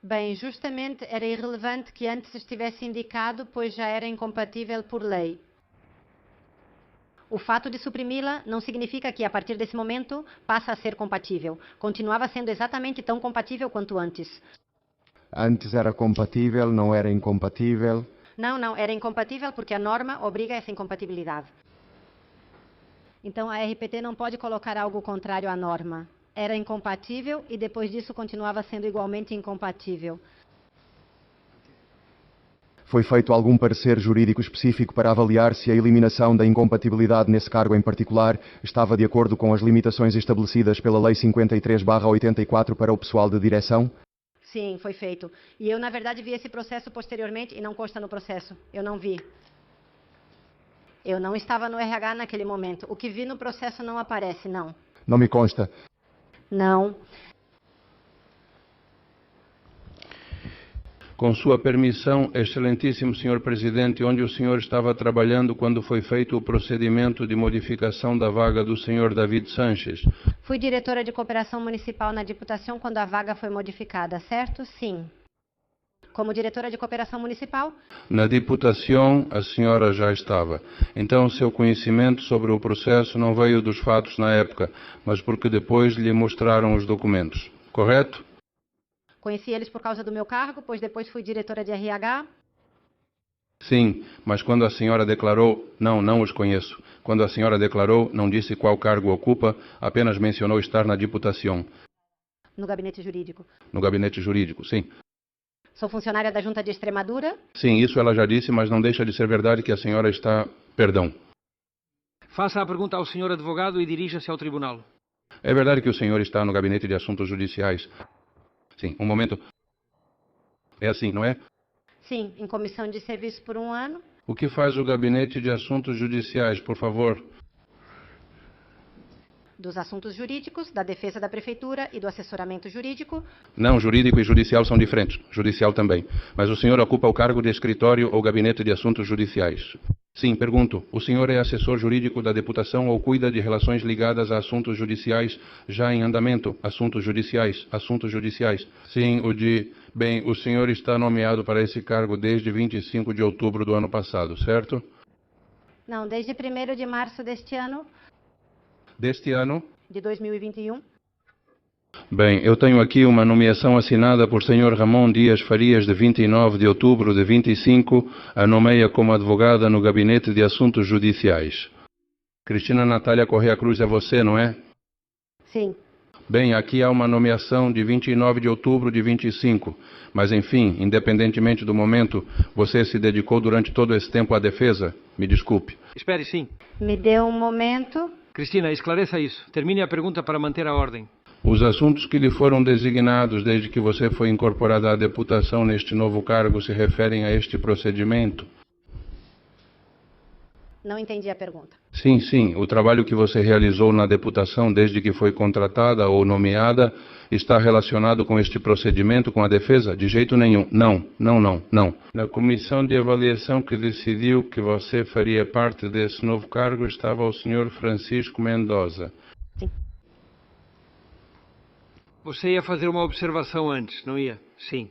Bem, justamente era irrelevante que antes estivesse indicado, pois já era incompatível por lei. O fato de suprimi-la não significa que, a partir desse momento, passa a ser compatível. Continuava sendo exatamente tão compatível quanto antes. Antes era compatível, não era incompatível? Não, era incompatível porque a norma obriga essa incompatibilidade. Então a RPT não pode colocar algo contrário à norma. Era incompatível e depois disso continuava sendo igualmente incompatível. Foi feito algum parecer jurídico específico para avaliar se a eliminação da incompatibilidade nesse cargo em particular estava de acordo com as limitações estabelecidas pela Lei 53/84 para o pessoal de direção? Sim, foi feito. E eu, na verdade, vi esse processo posteriormente e não consta no processo. Eu não vi. Eu não estava no RH naquele momento. O que vi no processo não aparece, não. Não me consta. Não. Com sua permissão, excelentíssimo senhor presidente, onde o senhor estava trabalhando quando foi feito o procedimento de modificação da vaga do senhor David Sanches? Fui diretora de cooperação municipal na Diputação quando a vaga foi modificada, certo? Sim. Como diretora de cooperação municipal? Na Diputação, a senhora já estava. Então, seu conhecimento sobre o processo não veio dos fatos na época, mas porque depois lhe mostraram os documentos. Correto? Conheci eles por causa do meu cargo, pois depois fui diretora de RH. Sim, mas quando a senhora declarou, não os conheço. Quando a senhora declarou, não disse qual cargo ocupa, apenas mencionou estar na Diputação. No gabinete jurídico. No gabinete jurídico, sim. Sou funcionária da Junta de Extremadura. Sim, isso ela já disse, mas não deixa de ser verdade que a senhora está... Perdão. Faça a pergunta ao senhor advogado e dirija-se ao tribunal. É verdade que o senhor está no gabinete de assuntos judiciais. Sim, um momento. É assim, não é? Sim, em comissão de serviço por 1 ano. O que faz o gabinete de assuntos judiciais, por favor? dos assuntos jurídicos, da defesa da prefeitura e do assessoramento jurídico. Não, jurídico e judicial são diferentes. Judicial também. Mas o senhor ocupa o cargo de escritório ou gabinete de assuntos judiciais? Sim, pergunto. O senhor é assessor jurídico da deputação ou cuida de relações ligadas a assuntos judiciais já em andamento? Assuntos judiciais. Assuntos judiciais. Sim, Bem, o senhor está nomeado para esse cargo desde 25 de outubro do ano passado, certo? Não, desde 1º de março deste ano. Deste ano? De 2021. Bem, eu tenho aqui uma nomeação assinada por Sr. Ramon Dias Farias, de 29 de outubro de 25, a nomeia como advogada no Gabinete de Assuntos Judiciais. Cristina Natália Correia Cruz é você, não é? Sim. Bem, aqui há uma nomeação de 29 de outubro de 25, mas enfim, independentemente do momento, você se dedicou durante todo esse tempo à defesa? Me desculpe. Espere, sim. Me dê um momento. Cristina, esclareça isso. Termine a pergunta para manter a ordem. Os assuntos que lhe foram designados desde que você foi incorporada à deputação neste novo cargo se referem a este procedimento? Não entendi a pergunta. Sim, sim. O trabalho que você realizou na deputação desde que foi contratada ou nomeada está relacionado com este procedimento, com a defesa? De jeito nenhum. Não. Na comissão de avaliação que decidiu que você faria parte desse novo cargo estava o Sr. Francisco Mendoza. Sim. Você ia fazer uma observação antes, não ia? Sim.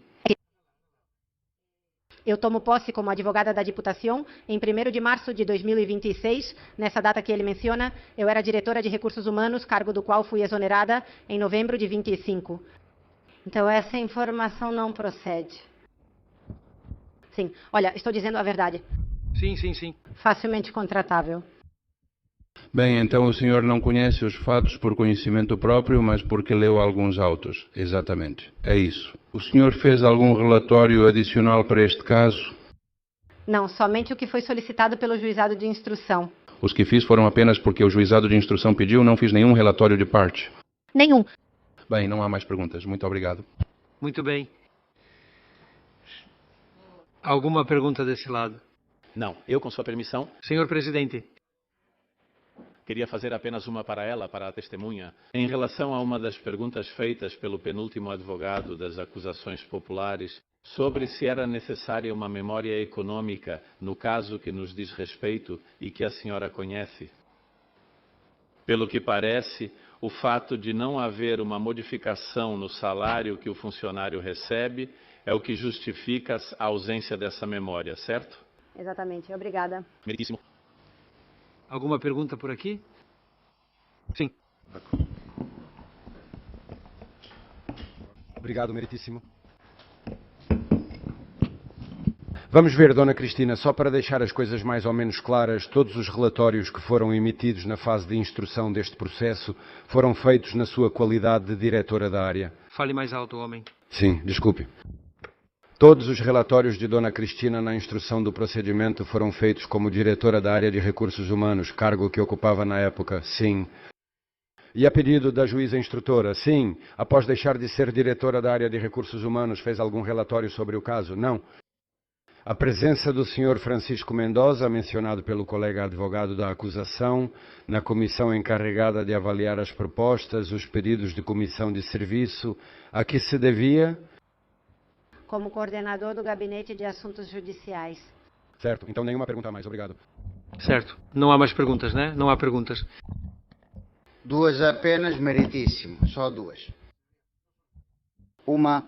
Eu tomo posse como advogada da Diputação em 1º de março de 2026. Nessa data que ele menciona, eu era diretora de Recursos Humanos, cargo do qual fui exonerada em novembro de 25. Então, essa informação não procede. Sim. Olha, estou dizendo a verdade. Sim. Facilmente contratável. Bem, então o senhor não conhece os fatos por conhecimento próprio, mas porque leu alguns autos. Exatamente. É isso. O senhor fez algum relatório adicional para este caso? Não, somente o que foi solicitado pelo juizado de instrução. Os que fiz foram apenas porque o juizado de instrução pediu, não fiz nenhum relatório de parte. Nenhum. Bem, não há mais perguntas. Muito obrigado. Muito bem. Alguma pergunta desse lado? Não. Eu, com sua permissão... Senhor presidente. Queria fazer apenas uma para ela, para a testemunha. Em relação a uma das perguntas feitas pelo penúltimo advogado das acusações populares, sobre se era necessária uma memória econômica no caso que nos diz respeito e que a senhora conhece. Pelo que parece, o fato de não haver uma modificação no salário que o funcionário recebe é o que justifica a ausência dessa memória, certo? Exatamente. Obrigada. Meritíssimo. Alguma pergunta por aqui? Sim. Obrigado, meritíssimo. Vamos ver, Dona Cristina, só para deixar as coisas mais ou menos claras, todos os relatórios que foram emitidos na fase de instrução deste processo foram feitos na sua qualidade de diretora da área. Fale mais alto, homem. Sim, desculpe. Todos os relatórios de Dona Cristina na instrução do procedimento foram feitos como diretora da área de recursos humanos, cargo que ocupava na época, sim. E a pedido da juíza instrutora, sim. Após deixar de ser diretora da área de recursos humanos, fez algum relatório sobre o caso? Não. A presença do Sr. Francisco Mendoza, mencionado pelo colega advogado da acusação, na comissão encarregada de avaliar as propostas, os pedidos de comissão de serviço, a que se devia... Como coordenador do Gabinete de Assuntos Judiciais. Certo. Então, nenhuma pergunta a mais. Obrigado. Certo. Não há mais perguntas, né? Não há perguntas. Duas apenas, meritíssimo. Só duas. Uma.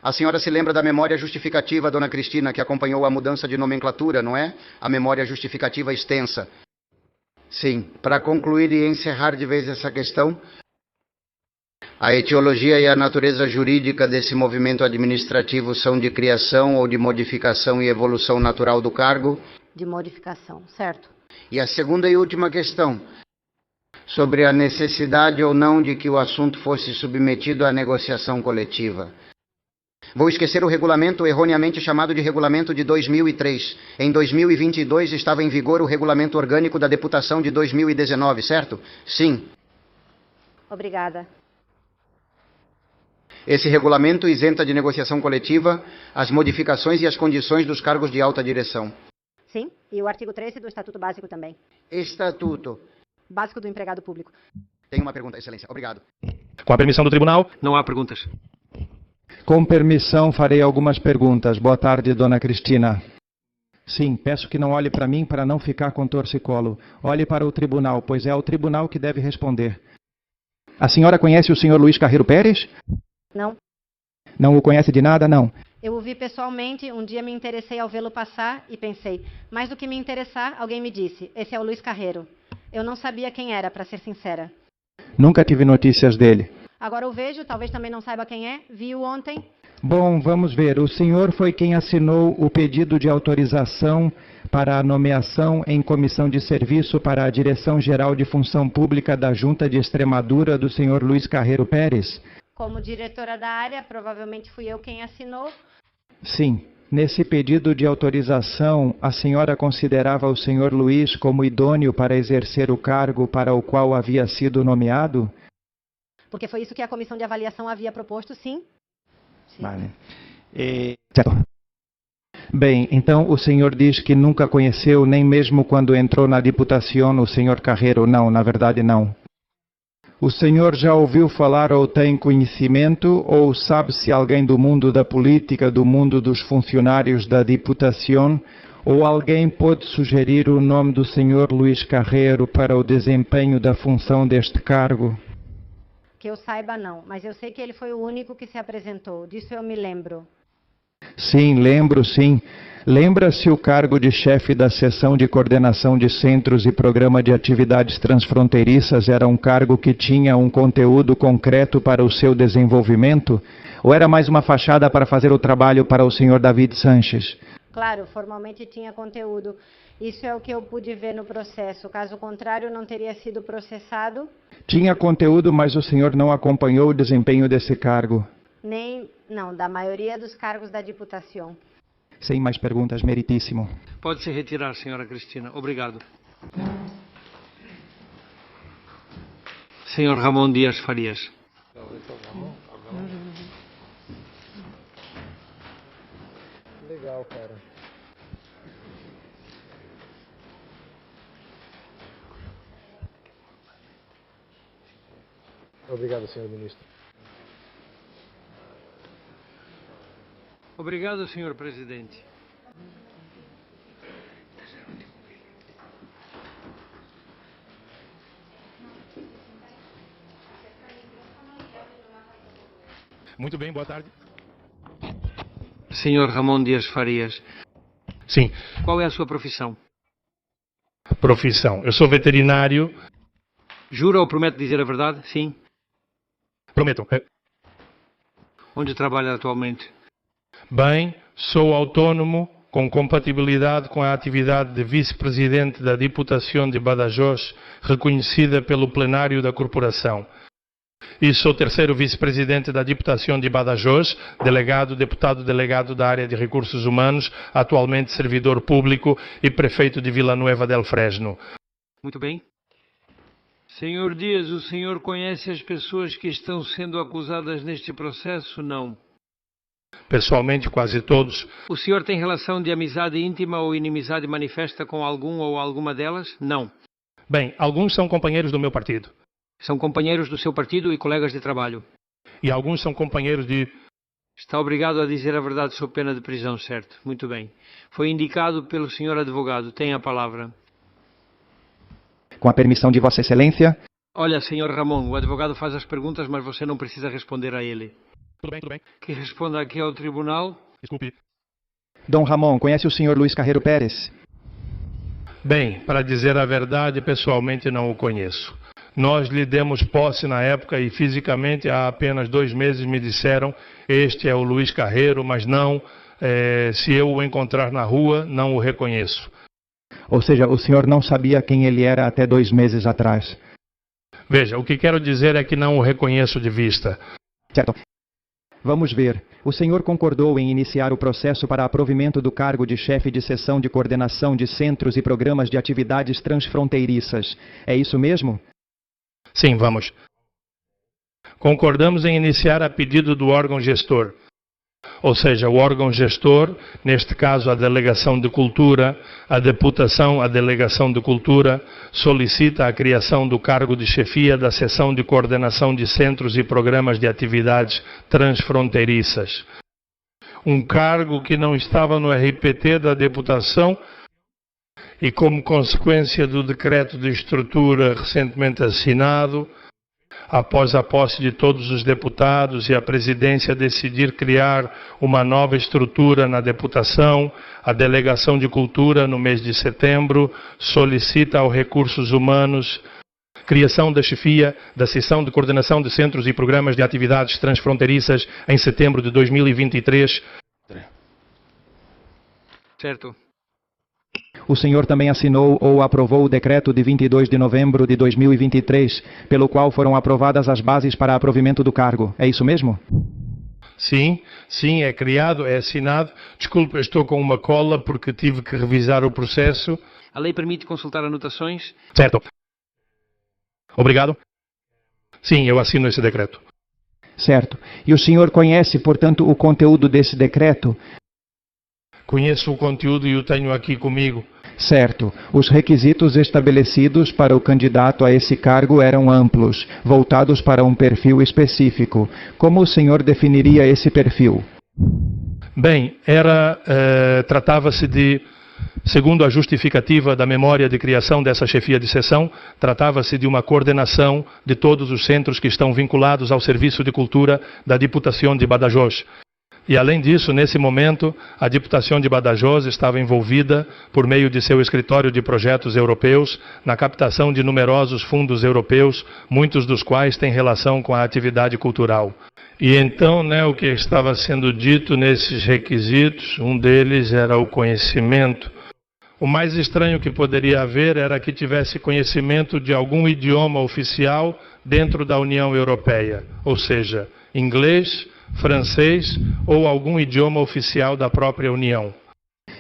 A senhora se lembra da memória justificativa, Dona Cristina, que acompanhou a mudança de nomenclatura, não é? A memória justificativa extensa. Sim. Para concluir e encerrar de vez essa questão... A etiologia e a natureza jurídica desse movimento administrativo são de criação ou de modificação e evolução natural do cargo? De modificação, certo. E a segunda e última questão, sobre a necessidade ou não de que o assunto fosse submetido à negociação coletiva. Vou esquecer o regulamento erroneamente chamado de regulamento de 2003. Em 2022 estava em vigor o regulamento orgânico da deputação de 2019, certo? Sim. Obrigada. Esse regulamento isenta de negociação coletiva as modificações e as condições dos cargos de alta direção. Sim, e o artigo 13 do Estatuto Básico também. Estatuto. básico do empregado público. Tenho uma pergunta, Excelência. Obrigado. Com a permissão do tribunal. Não há perguntas. Com permissão, farei algumas perguntas. Boa tarde, dona Cristina. Sim, peço que não olhe para mim para não ficar com torcicolo. Olhe para o tribunal, pois é ao tribunal que deve responder. A senhora conhece o senhor Luiz Carreiro Pérez? Não. Não o conhece de nada, não? Eu o vi pessoalmente, um dia me interessei ao vê-lo passar e pensei, mais do que me interessar, alguém me disse, esse é o Luiz Carreiro. Eu não sabia quem era, para ser sincera. Nunca tive notícias dele. Agora o vejo, talvez também não saiba quem é, vi-o ontem. Bom, vamos ver. O senhor foi quem assinou o pedido de autorização para a nomeação em comissão de serviço para a Direção-Geral de Função Pública da Junta de Extremadura do senhor Luiz Carreiro Pérez? Como diretora da área, provavelmente fui eu quem assinou. Sim. Nesse pedido de autorização, a senhora considerava o senhor Luiz como idôneo para exercer o cargo para o qual havia sido nomeado? Porque foi isso que a comissão de avaliação havia proposto, sim. Vale. Certo. Bem, então o senhor diz que nunca conheceu, nem mesmo quando entrou na Diputação, o senhor Carreiro. Não, na verdade não. O senhor já ouviu falar ou tem conhecimento, ou sabe se alguém do mundo da política, do mundo dos funcionários da Diputação, ou alguém pode sugerir o nome do senhor Luiz Carreiro para o desempenho da função deste cargo? Que eu saiba, não. Mas eu sei que ele foi o único que se apresentou. Disso eu me lembro. Sim, lembro, sim. Lembra-se o cargo de chefe da seção de coordenação de centros e programa de atividades transfronteiriças era um cargo que tinha um conteúdo concreto para o seu desenvolvimento? Ou era mais uma fachada para fazer o trabalho para o senhor David Sanches? Claro, formalmente tinha conteúdo. Isso é o que eu pude ver no processo. Caso contrário, não teria sido processado. Tinha conteúdo, mas o senhor não acompanhou o desempenho desse cargo? Não, da maioria dos cargos da Diputação. Sem mais perguntas, meritíssimo. Pode se retirar, senhora Cristina. Obrigado. Senhor Ramon Dias Farias. Legal, cara. Obrigado, senhor ministro. Obrigado, senhor presidente. Muito bem, boa tarde. Senhor Ramon Dias Farias. Sim. Qual é a sua profissão? Profissão. Eu sou veterinário. Jura ou promete dizer a verdade? Sim. Prometo. Onde trabalha atualmente? Bem, sou autônomo, com compatibilidade com a atividade de vice-presidente da Diputação de Badajoz, reconhecida pelo plenário da corporação. E sou terceiro vice-presidente da Diputação de Badajoz, deputado delegado da área de recursos humanos, atualmente servidor público e prefeito de Vila Nueva del Fresno. Muito bem. Senhor Dias, o senhor conhece as pessoas que estão sendo acusadas neste processo? Não. Pessoalmente, quase todos. O senhor tem relação de amizade íntima ou inimizade manifesta com algum ou alguma delas? Não. Bem, alguns são companheiros do meu partido. São companheiros do seu partido e colegas de trabalho. E alguns são companheiros de... Está obrigado a dizer a verdade sob pena de prisão, certo? Muito bem. Foi indicado pelo senhor advogado. Tem a palavra. Com a permissão de Vossa Excelência. Olha, senhor Ramon, o advogado faz as perguntas, mas você não precisa responder a ele. Tudo bem, tudo bem. Que responda aqui ao tribunal. Desculpe. Dom Ramon, conhece o senhor Luiz Carreiro Pérez? Bem, para dizer a verdade, pessoalmente não o conheço. Nós lhe demos posse na época e fisicamente há apenas 2 meses me disseram este é o Luiz Carreiro, mas não, se eu o encontrar na rua, não o reconheço. Ou seja, o senhor não sabia quem ele era até 2 meses atrás? Veja, o que quero dizer é que não o reconheço de vista. Certo. Vamos ver. O senhor concordou em iniciar o processo para aprovimento do cargo de chefe de seção de coordenação de centros e programas de atividades transfronteiriças. É isso mesmo? Sim, vamos. Concordamos em iniciar a pedido do órgão gestor. Ou seja, o órgão gestor, neste caso a Delegação de Cultura, a Deputação, a Delegação de Cultura, solicita a criação do cargo de chefia da Seção de Coordenação de Centros e Programas de Atividades Transfronteiriças. Um cargo que não estava no RPT da Deputação e, como consequência do decreto de estrutura recentemente assinado, após a posse de todos os deputados e a presidência decidir criar uma nova estrutura na deputação, a Delegação de Cultura, no mês de setembro, solicita aos Recursos Humanos criação da chefia da Seção de Coordenação de Centros e Programas de Atividades Transfronteiriças em setembro de 2023. Certo. O senhor também assinou ou aprovou o decreto de 22 de novembro de 2023, pelo qual foram aprovadas as bases para aprovimento do cargo. É isso mesmo? Sim, é criado, é assinado. Desculpa, estou com uma cola porque tive que revisar o processo. A lei permite consultar anotações? Certo. Obrigado. Sim, eu assino esse decreto. Certo. E o senhor conhece, portanto, o conteúdo desse decreto? Conheço o conteúdo e o tenho aqui comigo. Certo. Os requisitos estabelecidos para o candidato a esse cargo eram amplos, voltados para um perfil específico. Como o senhor definiria esse perfil? Bem, tratava-se de, segundo a justificativa da memória de criação dessa chefia de seção, tratava-se de uma coordenação de todos os centros que estão vinculados ao Serviço de Cultura da Diputação de Badajoz. E, além disso, nesse momento, a Diputação de Badajoz estava envolvida, por meio de seu escritório de projetos europeus, na captação de numerosos fundos europeus, muitos dos quais têm relação com a atividade cultural. E então, o que estava sendo dito nesses requisitos, um deles era o conhecimento. O mais estranho que poderia haver era que tivesse conhecimento de algum idioma oficial dentro da União Europeia, ou seja, inglês, francês ou algum idioma oficial da própria União.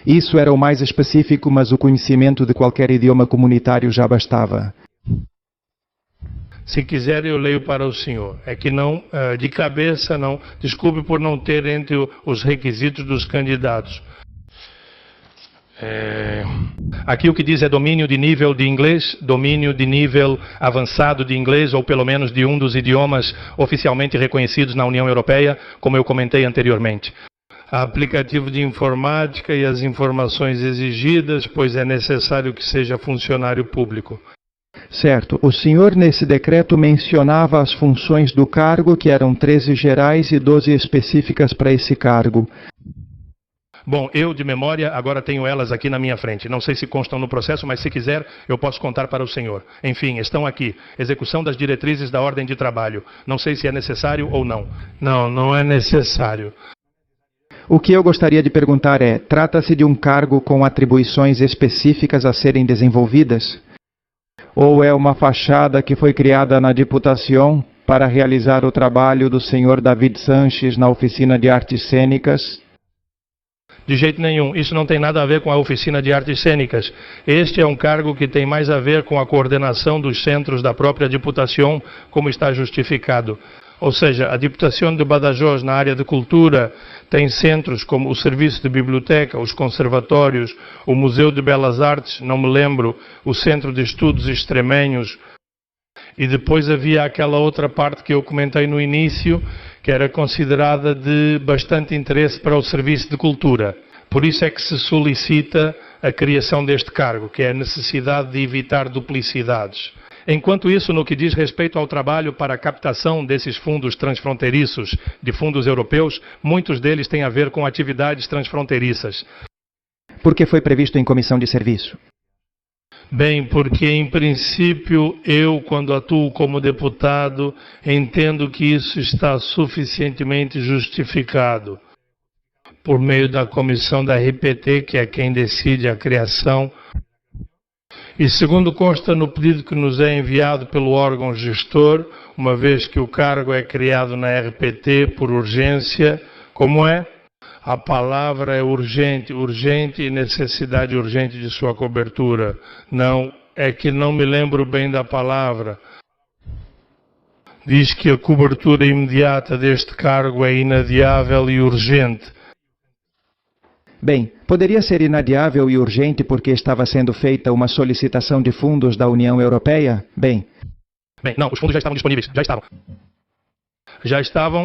Isso era o mais específico, mas o conhecimento de qualquer idioma comunitário já bastava. Se quiser, eu leio para o senhor. É que não, de cabeça não. Desculpe por não ter entre os requisitos dos candidatos. Aqui o que diz é domínio de nível de inglês, domínio de nível avançado de inglês, ou pelo menos de um dos idiomas oficialmente reconhecidos na União Europeia, como eu comentei anteriormente. Aplicativo de informática e as informações exigidas, pois é necessário que seja funcionário público. Certo. O senhor, nesse decreto, mencionava as funções do cargo, que eram 13 gerais e 12 específicas para esse cargo. Bom, eu de memória agora tenho elas aqui na minha frente. Não sei se constam no processo, mas se quiser eu posso contar para o senhor. Enfim, estão aqui. Execução das diretrizes da ordem de trabalho. Não sei se é necessário ou não. Não é necessário. O que eu gostaria de perguntar é, trata-se de um cargo com atribuições específicas a serem desenvolvidas? Ou é uma fachada que foi criada na Diputação para realizar o trabalho do senhor David Sanches na Oficina de Artes Cênicas? De jeito nenhum. Isso não tem nada a ver com a Oficina de Artes Cênicas. Este é um cargo que tem mais a ver com a coordenação dos centros da própria Diputação, como está justificado. Ou seja, a Diputação de Badajoz, na área de cultura, tem centros como o Serviço de Biblioteca, os conservatórios, o Museu de Belas Artes, não me lembro, o Centro de Estudos Extremenhos. E depois havia aquela outra parte que eu comentei no início, que era considerada de bastante interesse para o Serviço de Cultura. Por isso é que se solicita a criação deste cargo, que é a necessidade de evitar duplicidades. Enquanto isso, no que diz respeito ao trabalho para a captação desses fundos transfronteiriços, de fundos europeus, muitos deles têm a ver com atividades transfronteiriças. Porque foi previsto em comissão de serviço? Bem, porque em princípio eu, quando atuo como deputado, entendo que isso está suficientemente justificado por meio da comissão da RPT, que é quem decide a criação. E segundo consta no pedido que nos é enviado pelo órgão gestor, uma vez que o cargo é criado na RPT por urgência, como é? A palavra é urgente, urgente e necessidade urgente de sua cobertura. Não, é que não me lembro bem da palavra. diz que a cobertura imediata deste cargo é inadiável e urgente. Bem, poderia ser inadiável e urgente porque estava sendo feita uma solicitação de fundos da União Europeia? Bem, não, os fundos já estavam disponíveis,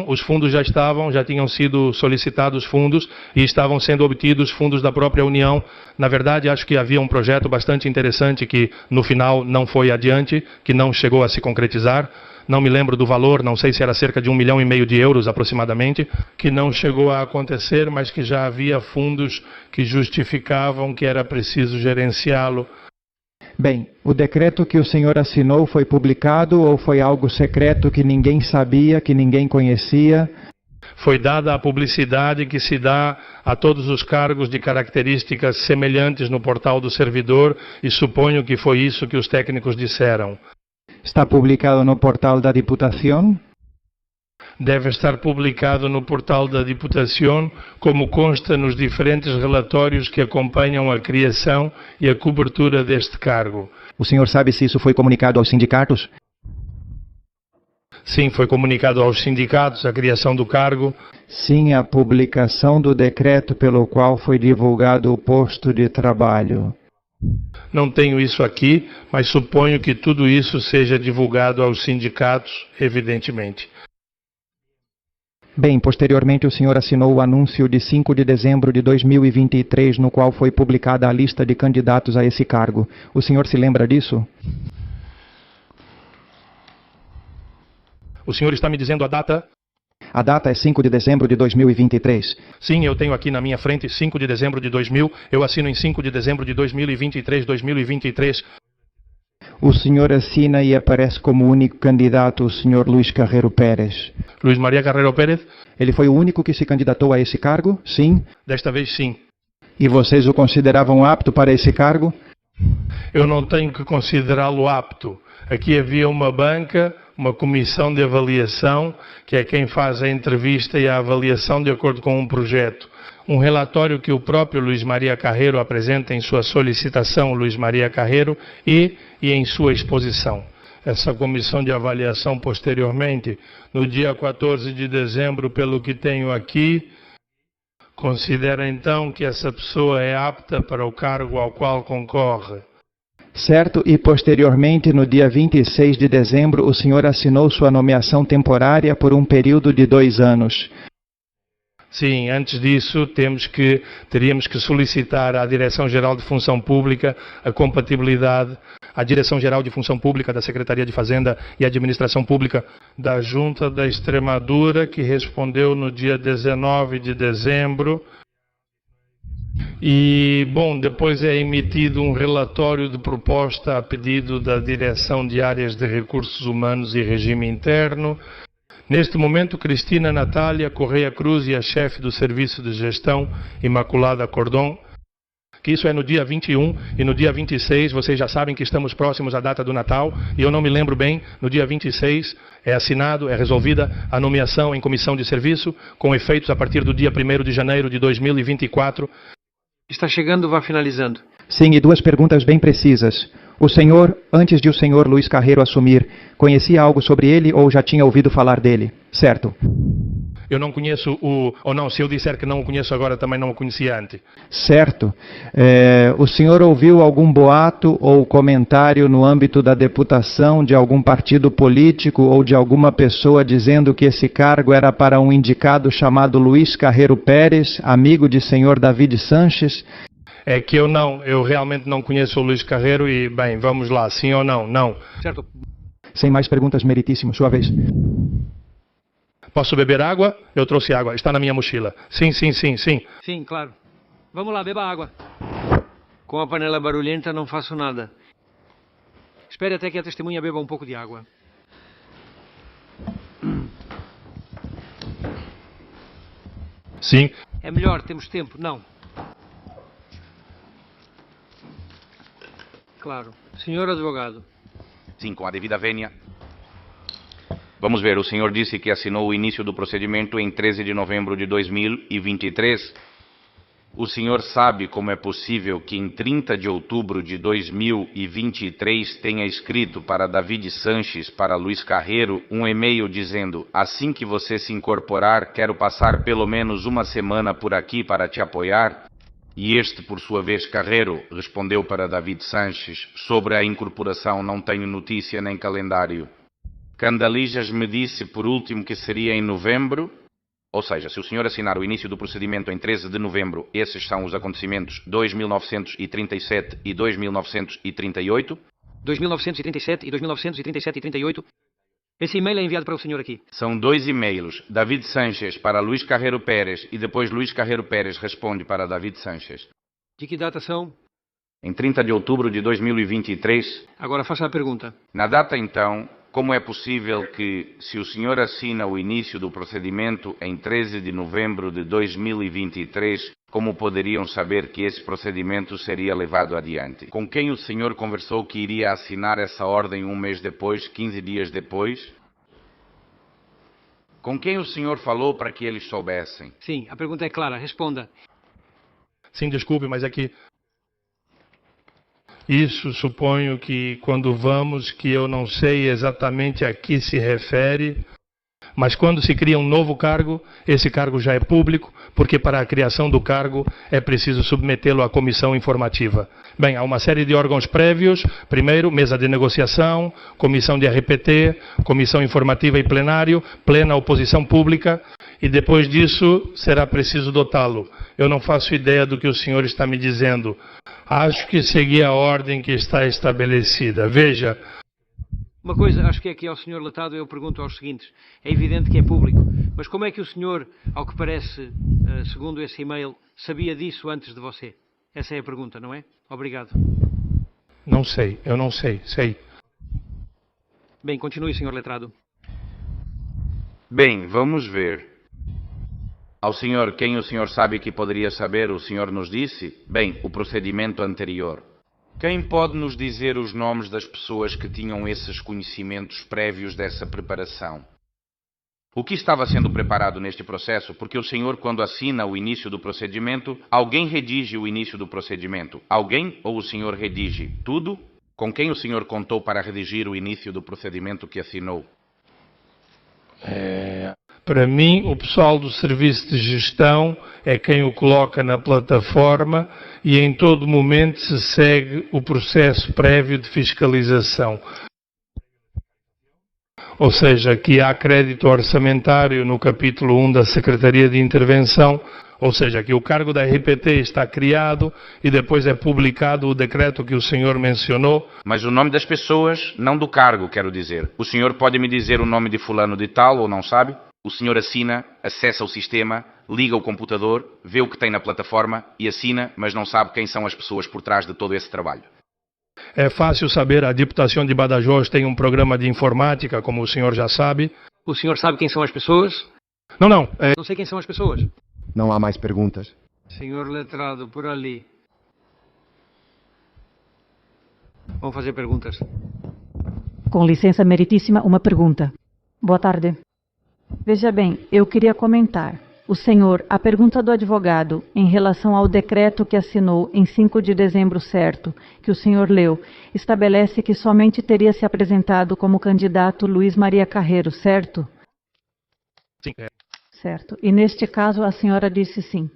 os fundos já tinham sido solicitados fundos e estavam sendo obtidos fundos da própria União. Na verdade, acho que havia um projeto bastante interessante que no final não foi adiante, que não chegou a se concretizar. Não me lembro do valor, não sei se era cerca de 1,5 milhão de euros aproximadamente, que não chegou a acontecer, mas que já havia fundos que justificavam que era preciso gerenciá-lo. Bem, o decreto que o senhor assinou foi publicado ou foi algo secreto que ninguém sabia, que ninguém conhecia? Foi dada a publicidade que se dá a todos os cargos de características semelhantes no portal do servidor e suponho que foi isso que os técnicos disseram. Está publicado no portal da Diputação? Deve estar publicado no portal da Diputação, como consta nos diferentes relatórios que acompanham a criação e a cobertura deste cargo. O senhor sabe se isso foi comunicado aos sindicatos? Sim, foi comunicado aos sindicatos a criação do cargo. Sim, a publicação do decreto pelo qual foi divulgado o posto de trabalho. Não tenho isso aqui, mas suponho que tudo isso seja divulgado aos sindicatos, evidentemente. Bem, posteriormente o senhor assinou o anúncio de 5 de dezembro de 2023, no qual foi publicada a lista de candidatos a esse cargo. O senhor se lembra disso? O senhor está me dizendo a data? A data é 5 de dezembro de 2023. Sim, eu tenho aqui na minha frente 5 de dezembro de 2000. Eu assino em 5 de dezembro de 2023. O senhor assina e aparece como único candidato o senhor Luís Carreiro Pérez. Luís Maria Carreiro Pérez? Ele foi o único que se candidatou a esse cargo? Sim? Desta vez sim. E vocês o consideravam apto para esse cargo? Eu não tenho que considerá-lo apto. Aqui havia uma banca, uma comissão de avaliação, que é quem faz a entrevista e a avaliação de acordo com um projeto. Um relatório que o próprio Luís Maria Carreiro apresenta em sua solicitação, Luís Maria Carreiro, e em sua exposição. Essa comissão de avaliação, posteriormente, no dia 14 de dezembro, pelo que tenho aqui, considera então que essa pessoa é apta para o cargo ao qual concorre. Certo, e posteriormente, no dia 26 de dezembro, o senhor assinou sua nomeação temporária por um período de 2 anos. Sim, antes disso teríamos que solicitar à Direção-Geral de Função Pública a compatibilidade, à Direção-Geral de Função Pública da Secretaria de Fazenda e Administração Pública da Junta da Extremadura, que respondeu no dia 19 de dezembro. E, bom, depois é emitido um relatório de proposta a pedido da Direção de Áreas de Recursos Humanos e Regime Interno. Neste momento, Cristina Natália Correia Cruz e a chefe do Serviço de Gestão, Imaculada Cordon, que isso é no dia 21 e no dia 26, vocês já sabem que estamos próximos à data do Natal, e eu não me lembro bem, no dia 26 é assinado, é resolvida a nomeação em comissão de serviço, com efeitos a partir do dia 1º de janeiro de 2024. Está chegando, vá finalizando. Sim, e 2 perguntas bem precisas. O senhor, antes de o senhor Luís Carreiro assumir, conhecia algo sobre ele ou já tinha ouvido falar dele? Certo. Eu não conheço ou não, se eu disser que não o conheço agora, também não o conhecia antes. Certo. O senhor ouviu algum boato ou comentário no âmbito da deputação de algum partido político ou de alguma pessoa dizendo que esse cargo era para um indicado chamado Luís Carreiro Pérez, amigo de senhor David Sanches? É que eu realmente não conheço o Luís Carreiro e, bem, vamos lá, sim ou não? Não. Certo. Sem mais perguntas, meritíssimo, sua vez. Posso beber água? Eu trouxe água, está na minha mochila. Sim. Sim, claro. Vamos lá, beba água. Com a panela barulhenta não faço nada. Espere até que a testemunha beba um pouco de água. Sim. É melhor, temos tempo. Não. Claro. Senhor advogado. Sim, com a devida vênia. Vamos ver, o senhor disse que assinou o início do procedimento em 13 de novembro de 2023. O senhor sabe como é possível que em 30 de outubro de 2023 tenha escrito para David Sanches, para Luiz Carreiro, um e-mail dizendo: assim que você se incorporar, quero passar pelo menos uma semana por aqui para te apoiar? E este, por sua vez, Carreiro, respondeu para David Sanches: sobre a incorporação não tenho notícia nem calendário. Candalijas me disse por último que seria em novembro. Ou seja, se o senhor assinar o início do procedimento em 13 de novembro, esses são os acontecimentos 2.937 e 2.938. 2.937 e 2.937 e 38. Esse e-mail é enviado para o senhor aqui. São 2 e-mails. David Sanches para Luiz Carreiro Pérez e depois Luiz Carreiro Pérez responde para David Sanches. De que data são? Em 30 de outubro de 2023. Agora faça a pergunta. Na data então, como é possível que, se o senhor assina o início do procedimento em 13 de novembro de 2023, como poderiam saber que esse procedimento seria levado adiante? Com quem o senhor conversou que iria assinar essa ordem um mês depois, 15 dias depois? Com quem o senhor falou para que eles soubessem? Sim, a pergunta é clara. Responda. Sim, desculpe, mas é que... Isso suponho que quando vamos, que eu não sei exatamente a que se refere, mas quando se cria um novo cargo, esse cargo já é público, porque para a criação do cargo é preciso submetê-lo à comissão informativa. Bem, há uma série de órgãos prévios, primeiro, mesa de negociação, comissão de RPT, comissão informativa e plenário, plena oposição pública, e depois disso será preciso dotá-lo. Eu não faço ideia do que o senhor está me dizendo. Acho que segui a ordem que está estabelecida. Veja... Uma coisa, acho que aqui ao senhor Latado eu pergunto aos seguintes. É evidente que é público, mas como é que o senhor, ao que parece, segundo esse e-mail, sabia disso antes de você? Essa é a pergunta, não é? Obrigado. Não sei, eu não sei, sei. Bem, continue, senhor letrado. Bem, vamos ver. Ao senhor, quem o senhor sabe que poderia saber, o senhor nos disse? Bem, o procedimento anterior. Quem pode nos dizer os nomes das pessoas que tinham esses conhecimentos prévios dessa preparação? O que estava sendo preparado neste processo? Porque o senhor, quando assina o início do procedimento, alguém redige o início do procedimento. Alguém ou o senhor redige tudo? Com quem o senhor contou para redigir o início do procedimento que assinou? Para mim, o pessoal do serviço de gestão é quem o coloca na plataforma e em todo momento se segue o processo prévio de fiscalização. Ou seja, que há crédito orçamentário no capítulo 1 da Secretaria de Intervenção, ou seja, que o cargo da RPT está criado e depois é publicado o decreto que o senhor mencionou. Mas o nome das pessoas, não do cargo, quero dizer. O senhor pode me dizer o nome de fulano de tal ou não sabe? O senhor assina, acessa o sistema, liga o computador, vê o que tem na plataforma e assina, mas não sabe quem são as pessoas por trás de todo esse trabalho. É fácil saber, a Diputação de Badajoz tem um programa de informática, como o senhor já sabe. O senhor sabe quem são as pessoas? Não. Não sei quem são as pessoas. Não há mais perguntas. Senhor letrado, por ali. Vamos fazer perguntas. Com licença, meritíssima, uma pergunta. Boa tarde. Veja bem, eu queria comentar. O senhor, a pergunta do advogado em relação ao decreto que assinou em 5 de dezembro, certo, que o senhor leu, estabelece que somente teria se apresentado como candidato Luiz Maria Carreiro, certo? Sim. Certo. E neste caso a senhora disse sim.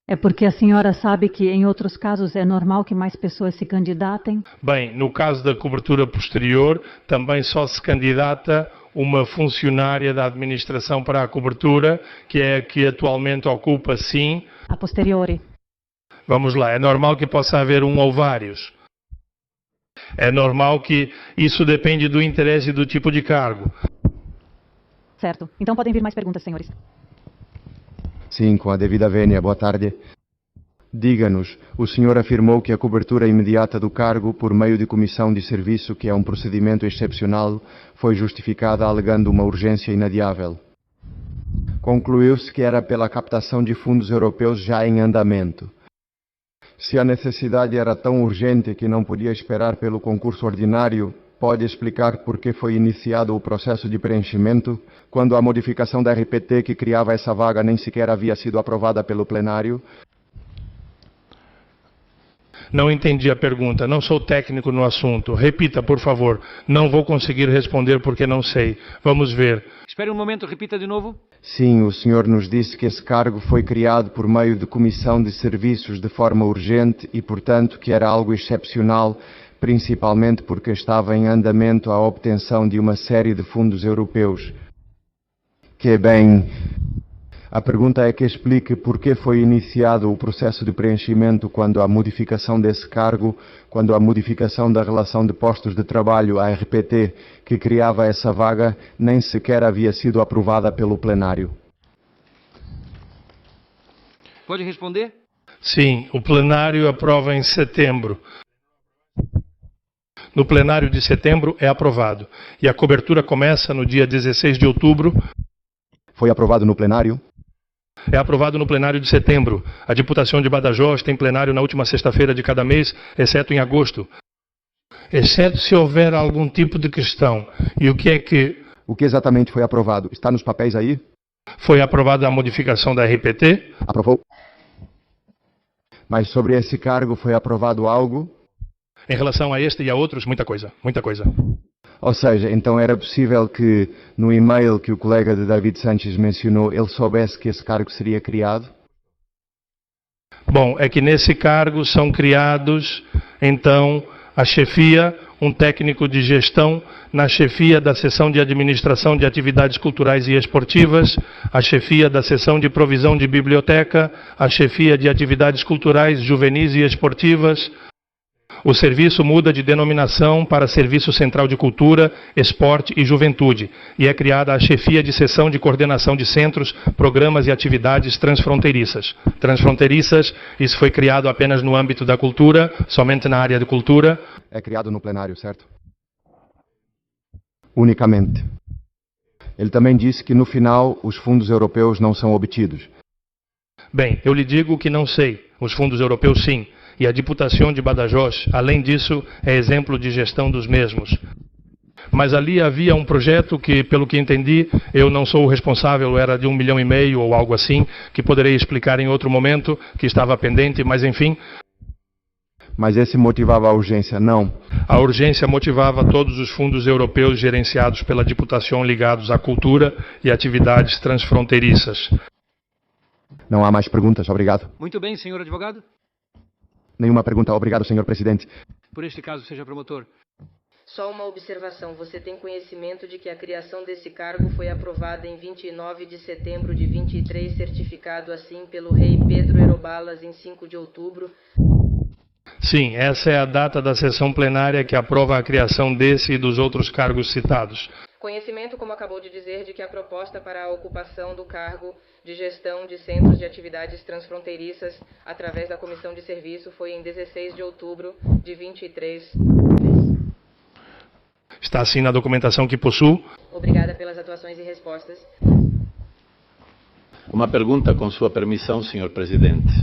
É porque a senhora sabe que em outros casos é normal que mais pessoas se candidatem? Bem, no caso da cobertura posterior, também só se candidata uma funcionária da administração para a cobertura, que é a que atualmente ocupa, sim. A posteriori. Vamos lá, é normal que possa haver um ou vários. É normal que isso depende do interesse e do tipo de cargo. Certo. Então podem vir mais perguntas, senhores. Sim, com a devida vênia. Boa tarde. Diga-nos, o senhor afirmou que a cobertura imediata do cargo por meio de comissão de serviço, que é um procedimento excepcional, foi justificada alegando uma urgência inadiável. Concluiu-se que era pela captação de fundos europeus já em andamento. Se a necessidade era tão urgente que não podia esperar pelo concurso ordinário, pode explicar por que foi iniciado o processo de preenchimento, quando a modificação da RPT que criava essa vaga nem sequer havia sido aprovada pelo plenário? Não entendi a pergunta, não sou técnico no assunto. Repita, por favor. Não vou conseguir responder porque não sei. Vamos ver. Espere um momento, repita de novo. Sim, o senhor nos disse que esse cargo foi criado por meio de comissão de serviços de forma urgente e, portanto, que era algo excepcional, principalmente porque estava em andamento a obtenção de uma série de fundos europeus. Que bem... A pergunta é que explique por que foi iniciado o processo de preenchimento quando a modificação desse cargo, quando a modificação da relação de postos de trabalho, a RPT, que criava essa vaga, nem sequer havia sido aprovada pelo plenário. Pode responder? Sim, o plenário aprova em setembro. No plenário de setembro é aprovado. E a cobertura começa no dia 16 de outubro. Foi aprovado no plenário? É aprovado no plenário de setembro. A Diputação de Badajoz tem plenário na última sexta-feira de cada mês, exceto em agosto. Exceto se houver algum tipo de questão. E o que é que... O que exatamente foi aprovado? Está nos papéis aí? Foi aprovada a modificação da RPT. Aprovou. Mas sobre esse cargo foi aprovado algo? Em relação a este e a outros, muita coisa, muita coisa. Ou seja, então era possível que no e-mail que o colega de David Sanches mencionou, ele soubesse que esse cargo seria criado? Bom, é que nesse cargo são criados, então, a chefia, um técnico de gestão, na chefia da seção de administração de atividades culturais e esportivas, a chefia da seção de provisão de biblioteca, a chefia de atividades culturais, juvenis e esportivas. O serviço muda de denominação para Serviço Central de Cultura, Esporte e Juventude e é criada a chefia de seção de coordenação de centros, programas e atividades transfronteiriças. Transfronteiriças, isso foi criado apenas no âmbito da cultura, somente na área de cultura. É criado no plenário, certo? Unicamente. Ele também disse que no final os fundos europeus não são obtidos. Bem, eu lhe digo que não sei. Os fundos europeus sim. E a Diputação de Badajoz, além disso, é exemplo de gestão dos mesmos. Mas ali havia um projeto que, pelo que entendi, eu não sou o responsável, era de 1,5 milhão ou algo assim, que poderei explicar em outro momento, que estava pendente, mas enfim. Mas esse motivava a urgência, não? A urgência motivava todos os fundos europeus gerenciados pela Diputação ligados à cultura e atividades transfronteiriças. Não há mais perguntas, obrigado. Muito bem, senhor advogado. Nenhuma pergunta, obrigado, senhor presidente. Por este caso, seja promotor. Só uma observação. Você tem conhecimento de que a criação desse cargo foi aprovada em 29 de setembro de 23, certificado assim pelo rei Pedro Erobalas em 5 de outubro? Sim, essa é a data da sessão plenária que aprova a criação desse e dos outros cargos citados. Conhecimento, como acabou de dizer, de que a proposta para a ocupação do cargo de gestão de centros de atividades transfronteiriças através da comissão de serviço foi em 16 de outubro de 23. Está assim na documentação que possuo. Obrigada pelas atuações e respostas. Uma pergunta com sua permissão, senhor presidente.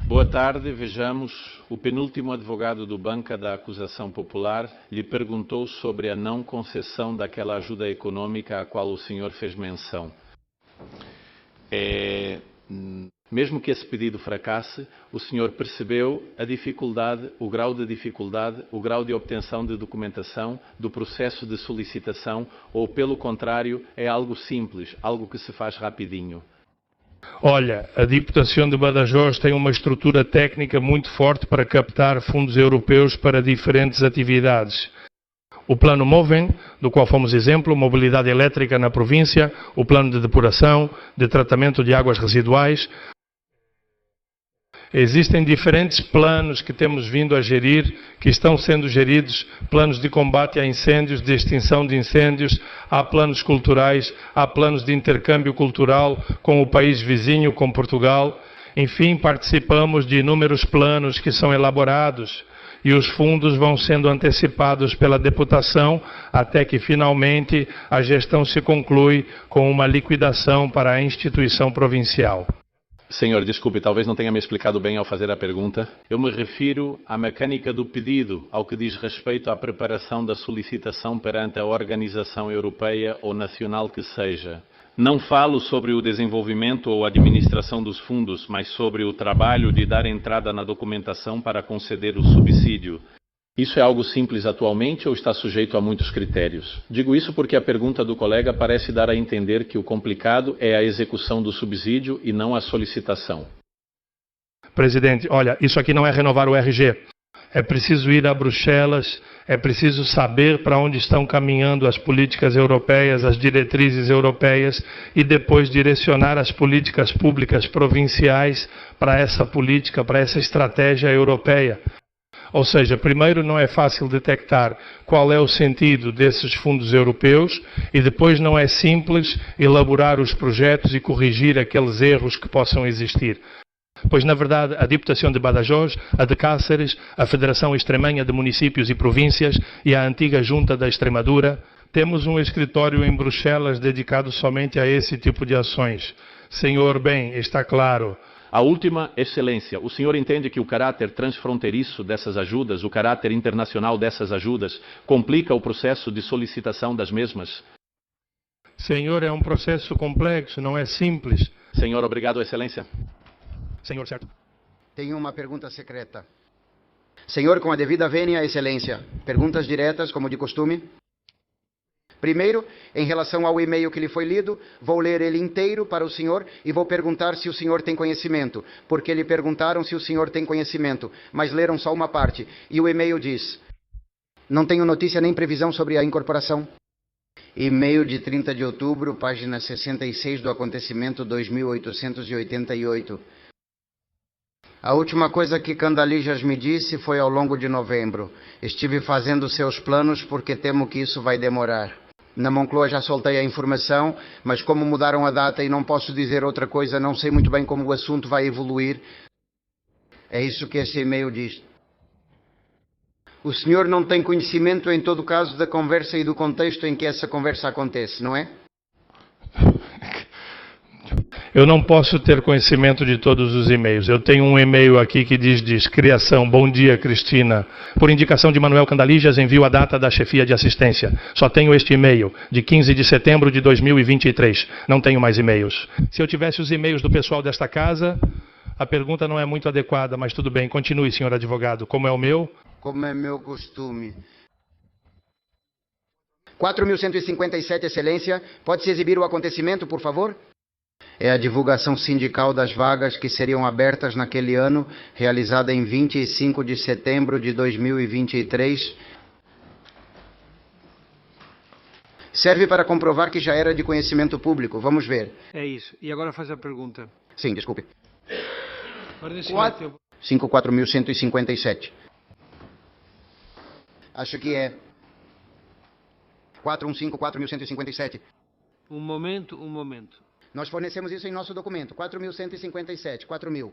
Boa tarde, vejamos. O penúltimo advogado do Banca da Acusação Popular lhe perguntou sobre a não concessão daquela ajuda econômica à qual o senhor fez menção. Mesmo que esse pedido fracasse, o senhor percebeu a dificuldade, o grau de obtenção de documentação do processo de solicitação ou, pelo contrário, é algo simples, algo que se faz rapidinho? Olha, a Diputação de Badajoz tem uma estrutura técnica muito forte para captar fundos europeus para diferentes atividades. O plano MOVEN, do qual fomos exemplo, mobilidade elétrica na província, o plano de depuração, de tratamento de águas residuais. Existem diferentes planos que temos vindo a gerir, que estão sendo geridos, planos de combate a incêndios, de extinção de incêndios, há planos culturais, há planos de intercâmbio cultural com o país vizinho, com Portugal. Enfim, participamos de inúmeros planos que são elaborados e os fundos vão sendo antecipados pela deputação até que finalmente a gestão se conclui com uma liquidação para a instituição provincial. Senhor, desculpe, talvez não tenha me explicado bem ao fazer a pergunta. Eu me refiro à mecânica do pedido, ao que diz respeito à preparação da solicitação perante a organização europeia ou nacional que seja. Não falo sobre o desenvolvimento ou administração dos fundos, mas sobre o trabalho de dar entrada na documentação para conceder o subsídio. Isso é algo simples atualmente ou está sujeito a muitos critérios? Digo isso porque a pergunta do colega parece dar a entender que o complicado é a execução do subsídio e não a solicitação. Presidente, olha, isso aqui não é renovar o RG. É preciso ir a Bruxelas, é preciso saber para onde estão caminhando as políticas europeias, as diretrizes europeias, e depois direcionar as políticas públicas provinciais para essa política, para essa estratégia europeia. Ou seja, primeiro não é fácil detectar qual é o sentido desses fundos europeus e depois não é simples elaborar os projetos e corrigir aqueles erros que possam existir. Pois, na verdade, a Diputação de Badajoz, a de Cáceres, a Federação Extremanha de Municípios e Províncias e a antiga Junta da Extremadura, temos um escritório em Bruxelas dedicado somente a esse tipo de ações. Senhor, bem, está claro. A última, Excelência, o senhor entende que o caráter transfronteiriço dessas ajudas, o caráter internacional dessas ajudas, complica o processo de solicitação das mesmas? Senhor, é um processo complexo, não é simples. Senhor, obrigado, Excelência. Senhor, certo. Tenho uma pergunta secreta. Senhor, com a devida vênia, Excelência. Perguntas diretas, como de costume. Primeiro, em relação ao e-mail que lhe foi lido, vou ler ele inteiro para o senhor e vou perguntar se o senhor tem conhecimento, porque lhe perguntaram se o senhor tem conhecimento, mas leram só uma parte. E o e-mail diz: não tenho notícia nem previsão sobre a incorporação. E-mail de 30 de outubro, página 66 do acontecimento 2888. A última coisa que Candalijas me disse foi ao longo de novembro. Estive fazendo seus planos porque temo que isso vai demorar. Na Moncloa já soltei a informação, mas como mudaram a data e não posso dizer outra coisa, não sei muito bem como o assunto vai evoluir. É isso que esse e-mail diz. O senhor não tem conhecimento, em todo caso, da conversa e do contexto em que essa conversa acontece, não é? Eu não posso ter conhecimento de todos os e-mails. Eu tenho um e-mail aqui que diz criação, bom dia Cristina. Por indicação de Manuel Candalijas, envio a data da chefia de assistência. Só tenho este e-mail, de 15 de setembro de 2023. Não tenho mais e-mails. Se eu tivesse os e-mails do pessoal desta casa, a pergunta não é muito adequada, mas tudo bem. Continue, senhor advogado. Como é o meu? Como é meu costume. 4.157, Excelência. Pode-se exibir o acontecimento, por favor? É a divulgação sindical das vagas que seriam abertas naquele ano, realizada em 25 de setembro de 2023. Serve para comprovar que já era de conhecimento público. Vamos ver. É isso. E agora faz a pergunta. Sim, desculpe. 5.4.157. Acho que é 4.157. Um momento. Nós fornecemos isso em nosso documento. 4.157. 4.000.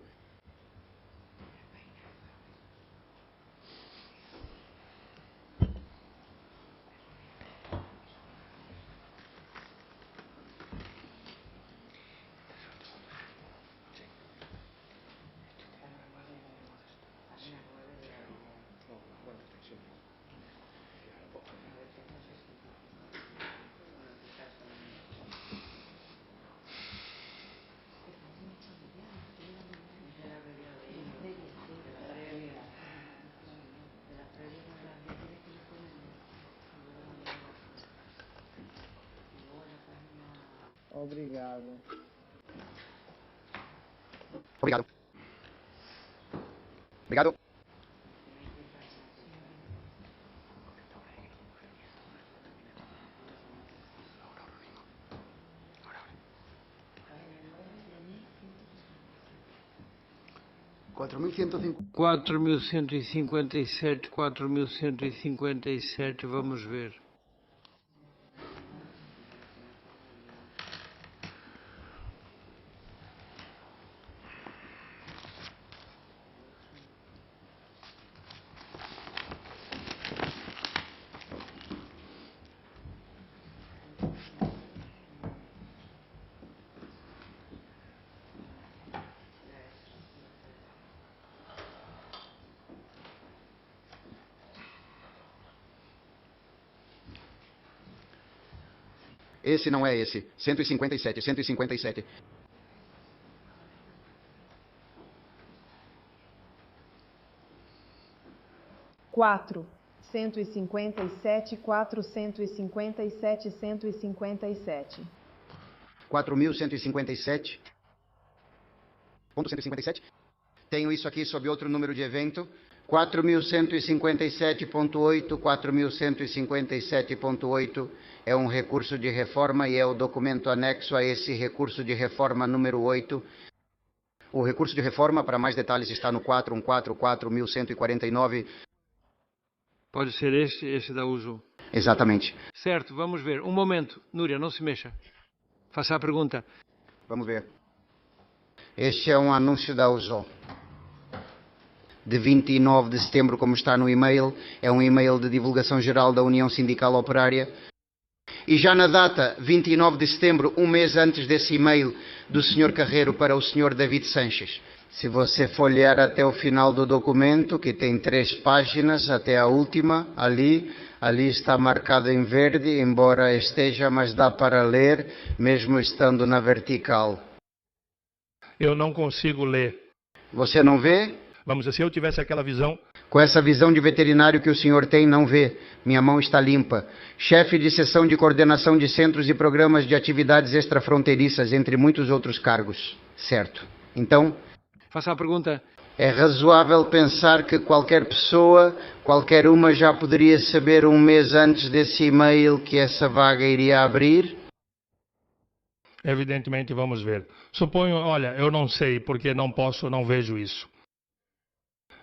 Obrigado. Obrigado. Obrigado. Quatro mil cento e cinquenta e sete, vamos ver. Esse não é esse. 157, 157. Quatro. 157, 457, 157. 4.157. Ponto 157. Tenho isso aqui sob outro número de evento. 4.157.8, 4.157.8 é um recurso de reforma e é o documento anexo a esse recurso de reforma número 8. O recurso de reforma, para mais detalhes, está no 4.149. Pode ser esse da uso. Exatamente. Certo, vamos ver. Um momento. Núria, não se mexa. Faça a pergunta. Vamos ver. Este é um anúncio da USO. De 29 de setembro, como está no e-mail, é um e-mail de divulgação geral da União Sindical Operária. E já na data 29 de setembro, um mês antes desse e-mail do Sr. Carreiro para o Sr. David Sanches. Se você folhear até o final do documento, que tem 3 páginas, até a última, ali está marcado em verde, embora esteja, mas dá para ler, mesmo estando na vertical. Eu não consigo ler. Você não vê? Vamos dizer, se eu tivesse aquela visão... Com essa visão de veterinário que o senhor tem, não vê. Minha mão está limpa. Chefe de seção de coordenação de centros e programas de atividades extrafronteiriças, entre muitos outros cargos. Certo. Então... Faça a pergunta. É razoável pensar que qualquer pessoa, qualquer uma, já poderia saber um mês antes desse e-mail que essa vaga iria abrir? Evidentemente, vamos ver. Suponho, olha, eu não sei, porque não vejo isso.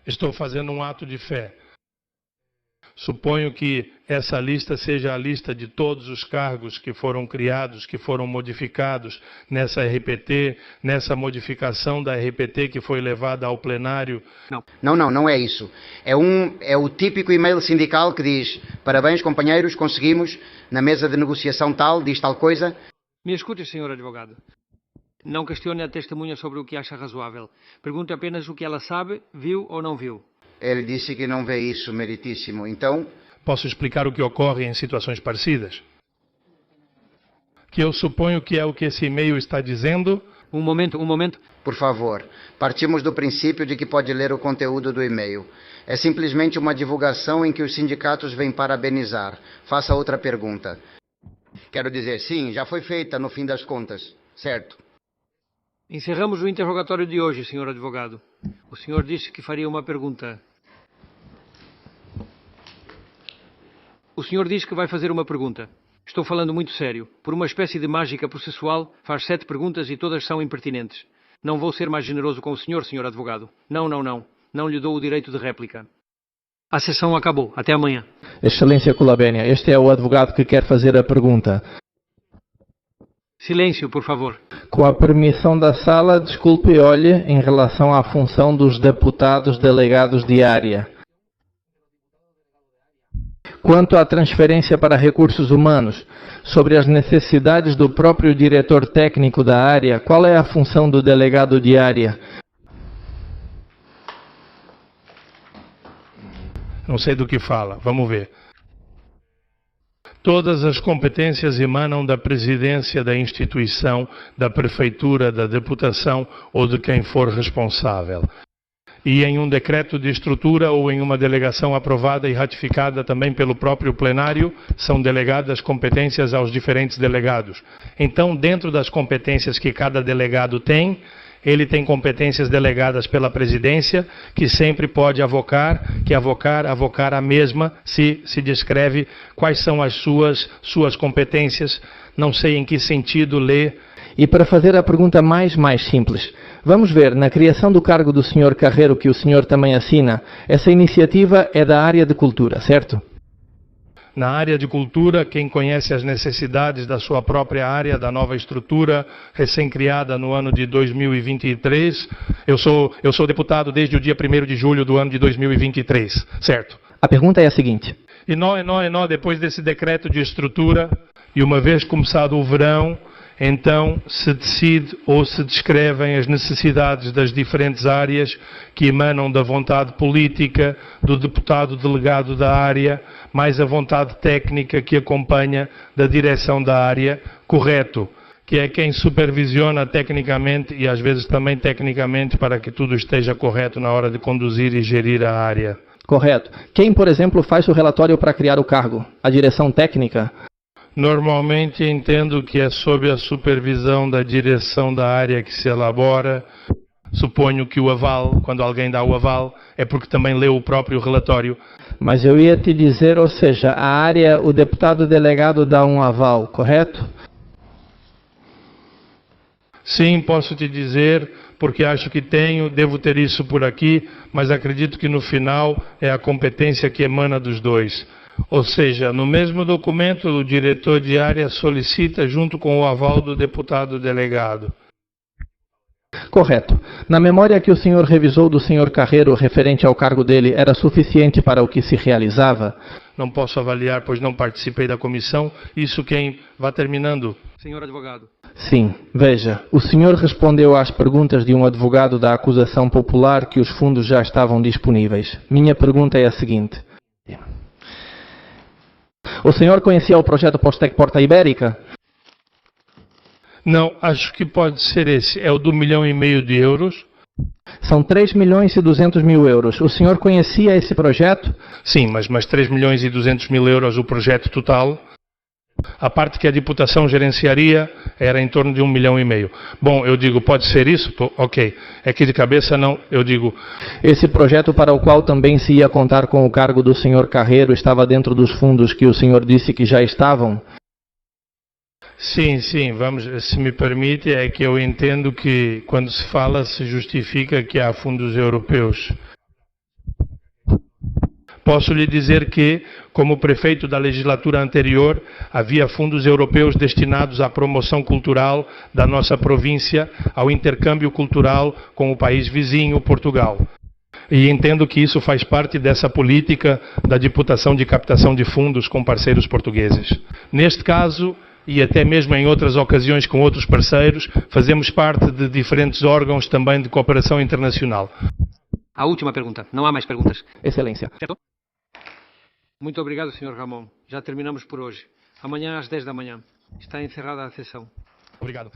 Estou fazendo um ato de fé. Suponho que essa lista seja a lista de todos os cargos que foram criados, que foram modificados nessa RPT, nessa modificação da RPT que foi levada ao plenário. Não é isso. É o típico e-mail sindical que diz: parabéns, companheiros, conseguimos, na mesa de negociação tal, diz tal coisa. Me escute, senhor advogado. Não questione a testemunha sobre o que acha razoável. Pergunte apenas o que ela sabe, viu ou não viu. Ele disse que não vê isso, meritíssimo. Então... Posso explicar o que ocorre em situações parecidas? Que eu suponho que é o que esse e-mail está dizendo. Um momento. Por favor, partimos do princípio de que pode ler o conteúdo do e-mail. É simplesmente uma divulgação em que os sindicatos vêm parabenizar. Faça outra pergunta. Quero dizer, sim, já foi feita no fim das contas, certo? Encerramos o interrogatório de hoje, senhor advogado. O senhor disse que faria uma pergunta. O senhor diz que vai fazer uma pergunta. Estou falando muito sério. Por uma espécie de mágica processual, faz 7 perguntas e todas são impertinentes. Não vou ser mais generoso com o senhor, senhor advogado. Não. Não lhe dou o direito de réplica. A sessão acabou. Até amanhã. Excelência Colabénia, este é o advogado que quer fazer a pergunta. Silêncio, por favor. Com a permissão da sala, desculpe e olhe em relação à função dos deputados delegados de área. Quanto à transferência para recursos humanos, sobre as necessidades do próprio diretor técnico da área, qual é a função do delegado de área? Não sei do que fala. Vamos ver. Todas as competências emanam da presidência da instituição, da prefeitura, da deputação ou de quem for responsável. E em um decreto de estrutura ou em uma delegação aprovada e ratificada também pelo próprio plenário, são delegadas competências aos diferentes delegados. Então, dentro das competências que cada delegado tem, ele tem competências delegadas pela presidência, que sempre pode avocar a mesma, se descreve quais são as suas competências, não sei em que sentido ler. E para fazer a pergunta mais simples, vamos ver, na criação do cargo do Sr. Carreiro, que o senhor também assina, essa iniciativa é da área de cultura, certo? Na área de cultura, quem conhece as necessidades da sua própria área, da nova estrutura, recém-criada no ano de 2023, eu sou deputado desde o dia 1º de julho do ano de 2023, certo? A pergunta é a seguinte. E depois desse decreto de estrutura, e uma vez começado o verão, então se decide ou se descrevem as necessidades das diferentes áreas que emanam da vontade política do deputado delegado da área, mais a vontade técnica que acompanha da direção da área, correto, que é quem supervisiona tecnicamente e às vezes também tecnicamente para que tudo esteja correto na hora de conduzir e gerir a área. Correto. Quem, por exemplo, faz o relatório para criar o cargo? A direção técnica? Normalmente entendo que é sob a supervisão da direção da área que se elabora. Suponho que o aval, quando alguém dá o aval, é porque também leu o próprio relatório. Mas eu ia te dizer, ou seja, a área, o deputado delegado dá um aval, correto? Sim, posso te dizer, porque acho que devo ter isso por aqui, mas acredito que no final é a competência que emana dos dois. Ou seja, no mesmo documento, o diretor de área solicita junto com o aval do deputado delegado. Correto. Na memória que o senhor revisou do senhor Carreiro referente ao cargo dele, era suficiente para o que se realizava? Não posso avaliar, pois não participei da comissão. Isso quem vá terminando. Senhor advogado. Sim. Veja, o senhor respondeu às perguntas de um advogado da acusação popular que os fundos já estavam disponíveis. Minha pergunta é a seguinte. O senhor conhecia o projeto Postec Porta Ibérica? Não, acho que pode ser esse. É o do 1,5 milhão de euros. São 3.200.000 euros. O senhor conhecia esse projeto? Sim, mas 3.200.000 euros o projeto total. A parte que a Diputação gerenciaria era em torno de 1,5 milhão. Bom, eu digo, pode ser isso? Ok. É que de cabeça não, eu digo... Esse projeto para o qual também se ia contar com o cargo do senhor Carreiro estava dentro dos fundos que o senhor disse que já estavam? Sim, vamos, se me permite, é que eu entendo que quando se fala se justifica que há fundos europeus. Posso lhe dizer que, como prefeito da legislatura anterior, havia fundos europeus destinados à promoção cultural da nossa província, ao intercâmbio cultural com o país vizinho, Portugal. E entendo que isso faz parte dessa política da Diputação de captação de fundos com parceiros portugueses. Neste caso, e até mesmo em outras ocasiões com outros parceiros, fazemos parte de diferentes órgãos também de cooperação internacional. A última pergunta. Não há mais perguntas. Excelência. Certo? Muito obrigado, Sr. Ramon. Já terminamos por hoje. Amanhã às 10 da manhã. Está encerrada a sessão. Obrigado.